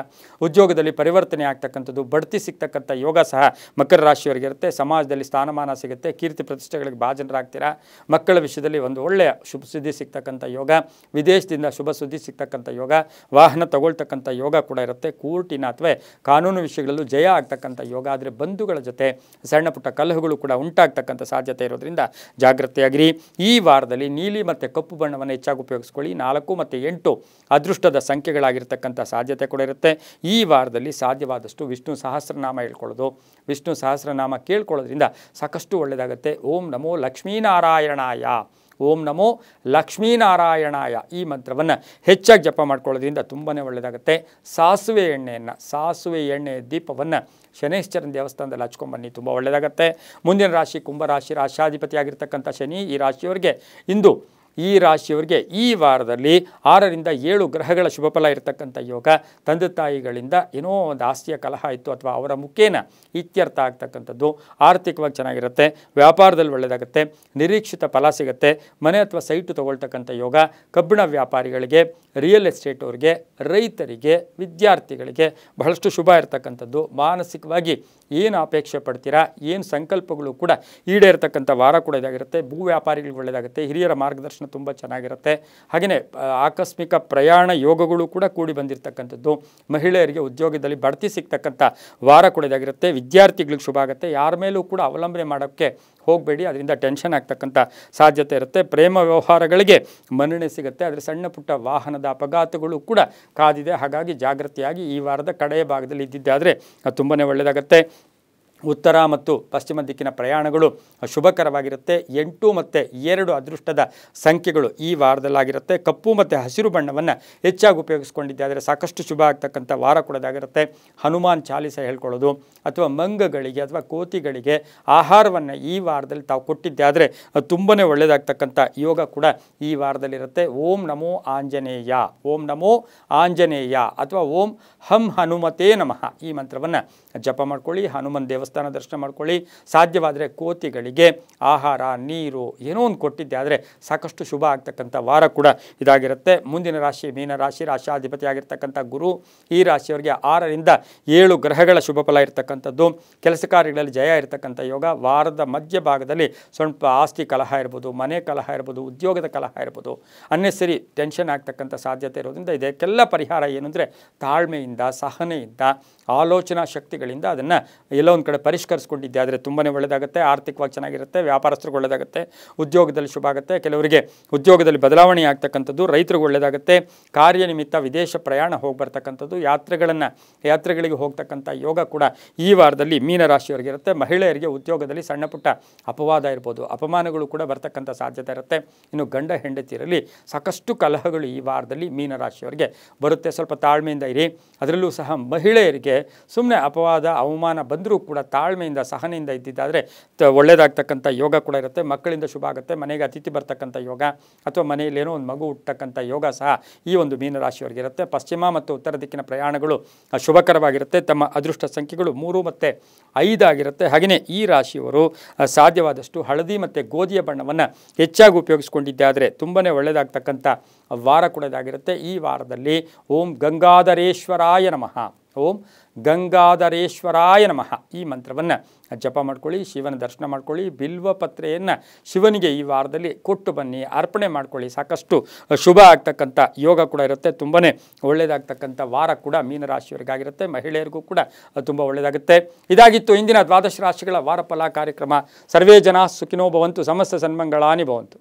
ಉದ್ಯೋಗದಲ್ಲಿ ಪರಿವರ್ತನೆ ಆಗ್ತಕ್ಕಂಥದ್ದು, ಬಡ್ತಿ ಸಿಗ್ತಕ್ಕಂಥ ಯೋಗ ಸಹ ಮಕರ ರಾಶಿಯವರಿಗಿರುತ್ತೆ. ಸಮಾಜದಲ್ಲಿ ಸ್ಥಾನಮಾನ ಸಿಗುತ್ತೆ. ಕೀರ್ತಿ ಪ್ರತಿಷ್ಠೆಗಳಿಗೆ ಭಾಜನರಾಗ್ತೀರಾ. ಮಕ್ಕಳ ವಿಷಯದಲ್ಲಿ ಒಂದು ಒಳ್ಳೆಯ ಶುಭ ಸುದ್ದಿ ಸಿಗ್ತಕ್ಕಂಥ ಯೋಗ, ವಿದೇಶದಿಂದ ಶುಭ ಸುದ್ದಿ ಸಿಗ್ತಕ್ಕಂಥ ಯೋಗ, ವಾಹನ ತಗೊಳ್ತಕ್ಕಂಥ ಯೋಗ ಕೂಡ ಇರುತ್ತೆ. ಕೋರ್ಟಿನ ಅಥವಾ ಕಾನೂನು ವಿಷಯಗಳಲ್ಲೂ ಜಯ ಆಗ್ತಕ್ಕಂಥ ಯೋಗ. ಆದರೆ ಬಂಧುಗಳ ಜೊತೆ ಸಣ್ಣ ಪುಟ್ಟ ಕಲಹಗಳು ಕೂಡ ಉಂಟಾಗ್ತಕ್ಕಂಥ ಸಾಧ್ಯತೆ ಇರೋದ್ರಿಂದ ಜಾಗೃತಿಯಾಗಿರಿ. ಈ ವಾರದಲ್ಲಿ ನೀಲಿ ಮತ್ತು ಕಪ್ಪು ಬಣ್ಣವನ್ನು ಹೆಚ್ಚಾಗಿ ಉಪಯೋಗಿಸ್ಕೊಳ್ಳಿ. 4 ಮತ್ತು 8 ಅದೃಷ್ಟದ ಸಂಖ್ಯೆಗಳಾಗಿರ್ತಕ್ಕಂಥ ಸಾಧ್ಯತೆ ಕೂಡ ಇರುತ್ತೆ. ಈ ವಾರದಲ್ಲಿ ಸಾಧ್ಯವಾದಷ್ಟು ವಿಷ್ಣು ಸಹಸ್ರನಾಮ ಹೇಳ್ಕೊಳ್ಳೋದು, ವಿಷ್ಣು ಸಹಸ್ರನಾಮ ಕೇಳ್ಕೊಳ್ಳೋದ್ರಿಂದ ಸಾಕಷ್ಟು ಒಳ್ಳೆಯದಾಗುತ್ತೆ. ಓಂ ನಮೋ ಲಕ್ಷ್ಮೀನಾರಾಯಣಾಯ. ಓಂ ನಮೋ ಲಕ್ಷ್ಮೀನಾರಾಯಣಾಯ ಈ ಮಂತ್ರವನ್ನು ಹೆಚ್ಚಾಗಿ ಜಪ ಮಾಡ್ಕೊಳ್ಳೋದ್ರಿಂದ ತುಂಬಾ ಒಳ್ಳೆಯದಾಗುತ್ತೆ. ಸಾಸಿವೆ ಎಣ್ಣೆ ದೀಪವನ್ನು ಶನೇಶ್ವರನ ದೇವಸ್ಥಾನದಲ್ಲಿ ಹಚ್ಕೊಂಡ್ಬನ್ನಿ, ತುಂಬ ಒಳ್ಳೆಯದಾಗುತ್ತೆ. ಮುಂದಿನ ರಾಶಿ ಕುಂಭರಾಶಿ. ರಾಶ್ಯಾಧಿಪತಿಯಾಗಿರ್ತಕ್ಕಂಥ ಶನಿ ಈ ರಾಶಿಯವರಿಗೆ ಇಂದು ಈ ರಾಶಿಯವರಿಗೆ ಈ ವಾರದಲ್ಲಿ 6ರಿಂದ 7 ಗ್ರಹಗಳ ಶುಭ ಫಲ ಇರತಕ್ಕಂಥ ಯೋಗ. ತಂದೆ ತಾಯಿಗಳಿಂದ ಏನೋ ಒಂದು ಆಸ್ತಿಯ ಕಲಹ ಇತ್ತು ಅಥವಾ ಅವರ ಮುಖೇನ ಇತ್ಯರ್ಥ ಆಗ್ತಕ್ಕಂಥದ್ದು. ಆರ್ಥಿಕವಾಗಿ ಚೆನ್ನಾಗಿರುತ್ತೆ, ವ್ಯಾಪಾರದಲ್ಲಿ ಒಳ್ಳೆಯದಾಗುತ್ತೆ, ನಿರೀಕ್ಷಿತ ಫಲ ಸಿಗುತ್ತೆ, ಮನೆ ಅಥವಾ ಸೈಟು ತಗೊಳ್ತಕ್ಕಂಥ ಯೋಗ. ಕಬ್ಬಿಣ ವ್ಯಾಪಾರಿಗಳಿಗೆ, ರಿಯಲ್ ಎಸ್ಟೇಟ್ ಅವರಿಗೆ, ರೈತರಿಗೆ, ವಿದ್ಯಾರ್ಥಿಗಳಿಗೆ ಬಹಳಷ್ಟು ಶುಭ ಇರತಕ್ಕಂಥದ್ದು. ಮಾನಸಿಕವಾಗಿ ಏನು ಅಪೇಕ್ಷೆ ಪಡ್ತೀರಾ, ಏನು ಸಂಕಲ್ಪಗಳು ಕೂಡ ಈಡೇರತಕ್ಕಂಥ ವಾರ ಕೂಡ ಇದಾಗಿರುತ್ತೆ. ಭೂ ವ್ಯಾಪಾರಿಗಳಿಗೆ ಒಳ್ಳೆಯದಾಗುತ್ತೆ, ಹಿರಿಯರ ಮಾರ್ಗದರ್ಶನ ತುಂಬ ಚೆನ್ನಾಗಿರುತ್ತೆ. ಹಾಗೆಯೇ ಆಕಸ್ಮಿಕ ಪ್ರಯಾಣ ಯೋಗಗಳು ಕೂಡ ಕೂಡಿ ಬಂದಿರತಕ್ಕಂಥದ್ದು. ಮಹಿಳೆಯರಿಗೆ ಉದ್ಯೋಗದಲ್ಲಿ ಬಡ್ತಿ ಸಿಗ್ತಕ್ಕಂಥ ವಾರ ಕೂಡ ಇದಾಗಿರುತ್ತೆ. ವಿದ್ಯಾರ್ಥಿಗಳಿಗೆ ಶುಭ ಆಗುತ್ತೆ. ಯಾರ ಮೇಲೂ ಕೂಡ ಅವಲಂಬನೆ ಮಾಡೋಕ್ಕೆ ಹೋಗಬೇಡಿ, ಅದರಿಂದ ಟೆನ್ಷನ್ ಆಗ್ತಕ್ಕಂಥ ಸಾಧ್ಯತೆ ಇರುತ್ತೆ. ಪ್ರೇಮ ವ್ಯವಹಾರಗಳಿಗೆ ಮನ್ನಣೆ ಸಿಗುತ್ತೆ, ಆದರೆ ಸಣ್ಣ ಪುಟ್ಟ ವಾಹನದ ಅಪಘಾತಗಳು ಕೂಡ ಕಾದಿದೆ. ಹಾಗಾಗಿ ಜಾಗೃತಿಯಾಗಿ ಈ ವಾರದ ಕಡೆಯ ಭಾಗದಲ್ಲಿ ಇದ್ದಿದ್ದಾದರೆ ತುಂಬಾ ಒಳ್ಳೆಯದಾಗುತ್ತೆ. ಉತ್ತರ ಮತ್ತು ಪಶ್ಚಿಮ ದಿಕ್ಕಿನ ಪ್ರಯಾಣಗಳು ಶುಭಕರವಾಗಿರುತ್ತೆ. 8 ಮತ್ತು 2 ಅದೃಷ್ಟದ ಸಂಖ್ಯೆಗಳು ಈ ವಾರದಲ್ಲಾಗಿರುತ್ತೆ. ಕಪ್ಪು ಮತ್ತು ಹಸಿರು ಬಣ್ಣವನ್ನು ಹೆಚ್ಚಾಗಿ ಉಪಯೋಗಿಸ್ಕೊಂಡಿದ್ದಾದರೆ ಸಾಕಷ್ಟು ಶುಭ ಆಗ್ತಕ್ಕಂಥ ವಾರ ಕೂಡದಾಗಿರುತ್ತೆ. ಹನುಮಾನ್ ಚಾಲಿಸ ಹೇಳ್ಕೊಳ್ಳೋದು ಅಥವಾ ಮಂಗಗಳಿಗೆ ಅಥವಾ ಕೋತಿಗಳಿಗೆ ಆಹಾರವನ್ನು ಈ ವಾರದಲ್ಲಿ ತಾವು ಕೊಟ್ಟಿದ್ದಾದರೆ ತುಂಬಾ ಒಳ್ಳೆಯದಾಗ್ತಕ್ಕಂಥ ಯೋಗ ಕೂಡ ಈ ವಾರದಲ್ಲಿರುತ್ತೆ. ಓಂ ನಮೋ ಆಂಜನೇಯ, ಓಂ ನಮೋ ಆಂಜನೇಯ ಅಥವಾ ಓಂ ಹಂ ಹನುಮತೇ ನಮಃ ಈ ಮಂತ್ರವನ್ನು ಜಪ ಮಾಡ್ಕೊಳ್ಳಿ. ಹನುಮನ್ ದೇವಸ್ಥಾನ ದರ್ಶನ ಮಾಡ್ಕೊಳ್ಳಿ. ಸಾಧ್ಯವಾದರೆ ಕೋತಿಗಳಿಗೆ ಆಹಾರ, ನೀರು ಏನೋ ಒಂದು ಕೊಟ್ಟಿದ್ದೆ ಆದರೆ ಸಾಕಷ್ಟು ಶುಭ ಆಗ್ತಕ್ಕಂಥ ವಾರ ಕೂಡ ಇದಾಗಿರುತ್ತೆ. ಮುಂದಿನ ರಾಶಿ ಮೀನರಾಶಿ. ರಾಶಾಧಿಪತಿ ಆಗಿರ್ತಕ್ಕಂಥ ಗುರು ಈ ರಾಶಿಯವರಿಗೆ 6ರಿಂದ 7 ಗ್ರಹಗಳ ಶುಭ ಫಲ ಇರತಕ್ಕಂಥದ್ದು. ಕೆಲಸ ಕಾರ್ಯಗಳಲ್ಲಿ ಜಯ ಇರತಕ್ಕಂಥ ಯೋಗ. ವಾರದ ಮಧ್ಯಭಾಗದಲ್ಲಿ ಸ್ವಲ್ಪ ಆಸ್ತಿ ಕಲಹ ಇರ್ಬೋದು, ಮನೆ ಕಲಹ ಇರ್ಬೋದು, ಉದ್ಯೋಗದ ಕಲಹ ಇರ್ಬೋದು, ಅನ್ನೆಸರಿ ಟೆನ್ಷನ್ ಆಗ್ತಕ್ಕಂಥ ಸಾಧ್ಯತೆ ಇರೋದ್ರಿಂದ ಇದಕ್ಕೆಲ್ಲ ಪರಿಹಾರ ಏನು ಅಂದರೆ ತಾಳ್ಮೆಯಿಂದ, ಸಹನೆಯಿಂದ, ಆಲೋಚನಾ ಶಕ್ತಿಗಳಿಂದ ಅದನ್ನು ಎಲ್ಲೋ ಒಂದು ಕಡೆ ಪರಿಷ್ಕರಿಸ್ಕೊಂಡಿದ್ದೆ ಆದರೆ ತುಂಬಾ ಒಳ್ಳೆಯದಾಗುತ್ತೆ. ಆರ್ಥಿಕವಾಗಿ ಚೆನ್ನಾಗಿರುತ್ತೆ, ವ್ಯಾಪಾರಸ್ಥರಿಗೆ ಒಳ್ಳೆಯದಾಗುತ್ತೆ, ಉದ್ಯೋಗದಲ್ಲಿ ಶುಭ ಆಗುತ್ತೆ. ಕೆಲವರಿಗೆ ಉದ್ಯೋಗದಲ್ಲಿ ಬದಲಾವಣೆ ಆಗ್ತಕ್ಕಂಥದ್ದು, ರೈತರಿಗೆ ಒಳ್ಳೆಯದಾಗುತ್ತೆ. ಕಾರ್ಯನಿಮಿತ್ತ ವಿದೇಶ ಪ್ರಯಾಣ ಹೋಗಿ ಬರ್ತಕ್ಕಂಥದ್ದು, ಯಾತ್ರೆಗಳಿಗೆ ಹೋಗ್ತಕ್ಕಂಥ ಯೋಗ ಕೂಡ ಈ ವಾರದಲ್ಲಿ ಮೀನರಾಶಿಯವರಿಗೆ ಇರುತ್ತೆ. ಮಹಿಳೆಯರಿಗೆ ಉದ್ಯೋಗದಲ್ಲಿ ಸಣ್ಣ ಪುಟ್ಟ ಅಪವಾದ ಇರ್ಬೋದು, ಅಪಮಾನಗಳು ಕೂಡ ಬರ್ತಕ್ಕಂಥ ಸಾಧ್ಯತೆ ಇರುತ್ತೆ. ಇನ್ನು ಗಂಡ ಹೆಂಡತಿಯರಲ್ಲಿ ಸಾಕಷ್ಟು ಕಲಹಗಳು ಈ ವಾರದಲ್ಲಿ ಮೀನರಾಶಿಯವರಿಗೆ ಬರುತ್ತೆ. ಸ್ವಲ್ಪ ತಾಳ್ಮೆಯಿಂದ ಇರಿ. ಅದರಲ್ಲೂ ಸಹ ಮಹಿಳೆಯರಿಗೆ ಸುಮ್ಮನೆ ಅಪವಾದ ಅವಮಾನ ಬಂದರೂ ಕೂಡ ತಾಳ್ಮೆಯಿಂದ, ಸಹನೆಯಿಂದ ಇದ್ದಿದ್ದಾದರೆ ಒಳ್ಳೆಯದಾಗ್ತಕ್ಕಂಥ ಯೋಗ ಕೂಡ ಇರುತ್ತೆ. ಮಕ್ಕಳಿಂದ ಶುಭ ಆಗುತ್ತೆ. ಮನೆಗೆ ಅತಿಥಿ ಬರ್ತಕ್ಕಂಥ ಯೋಗ ಅಥವಾ ಮನೆಯಲ್ಲಿ ಏನೋ ಒಂದು ಮಗು ಹುಟ್ಟತಕ್ಕಂಥ ಯೋಗ ಸಹ ಈ ಒಂದು ಮೀನರಾಶಿಯವರಿಗೆ ಇರುತ್ತೆ. ಪಶ್ಚಿಮ ಮತ್ತು ಉತ್ತರ ದಿಕ್ಕಿನ ಪ್ರಯಾಣಗಳು ಶುಭಕರವಾಗಿರುತ್ತೆ. ತಮ್ಮ ಅದೃಷ್ಟ ಸಂಖ್ಯೆಗಳು 3 ಮತ್ತು 5 ಆಗಿರುತ್ತೆ. ಹಾಗೆಯೇ ಈ ರಾಶಿಯವರು ಸಾಧ್ಯವಾದಷ್ಟು ಹಳದಿ ಮತ್ತು ಗೋಧಿಯ ಬಣ್ಣವನ್ನು ಹೆಚ್ಚಾಗಿ ಉಪಯೋಗಿಸ್ಕೊಂಡಿದ್ದಾದರೆ ತುಂಬಾ ಒಳ್ಳೆಯದಾಗ್ತಕ್ಕಂಥ ವಾರ ಕೂಡ ಇದಾಗಿರುತ್ತೆ. ಈ ವಾರದಲ್ಲಿ ಓಂ ಗಂಗಾಧರೇಶ್ವರಾಯ ನಮಃ, ಓಂ ಗಂಗಾಧರೇಶ್ವರಾಯ ನಮಃ ಈ ಮಂತ್ರವನ್ನು ಜಪ ಮಾಡ್ಕೊಳ್ಳಿ. ಶಿವನ ದರ್ಶನ ಮಾಡ್ಕೊಳ್ಳಿ. ಬಿಲ್ವ ಪತ್ರೆಯನ್ನು ಶಿವನಿಗೆ ಈ ವಾರದಲ್ಲಿ ಕೊಟ್ಟು ಬನ್ನಿ, ಅರ್ಪಣೆ ಮಾಡ್ಕೊಳ್ಳಿ. ಸಾಕಷ್ಟು ಶುಭ ಆಗ್ತಕ್ಕಂಥ ಯೋಗ ಕೂಡ ಇರುತ್ತೆ. ತುಂಬಾ ಒಳ್ಳೆಯದಾಗ್ತಕ್ಕಂಥ ವಾರ ಕೂಡ ಮೀನರಾಶಿಯವರಿಗಾಗಿರುತ್ತೆ. ಮಹಿಳೆಯರಿಗೂ ಕೂಡ ತುಂಬ ಒಳ್ಳೆಯದಾಗುತ್ತೆ. ಇದಾಗಿತ್ತು ಇಂದಿನ ದ್ವಾದಶ ರಾಶಿಗಳ ವಾರ ಫಲ ಕಾರ್ಯಕ್ರಮ. ಸರ್ವೇ ಜನ ಸುಖಿನೋ ಭವಂತು, ಸಮಸ್ತ ಸನ್ಮಂಗಳಾನಿ ಭವಂತು.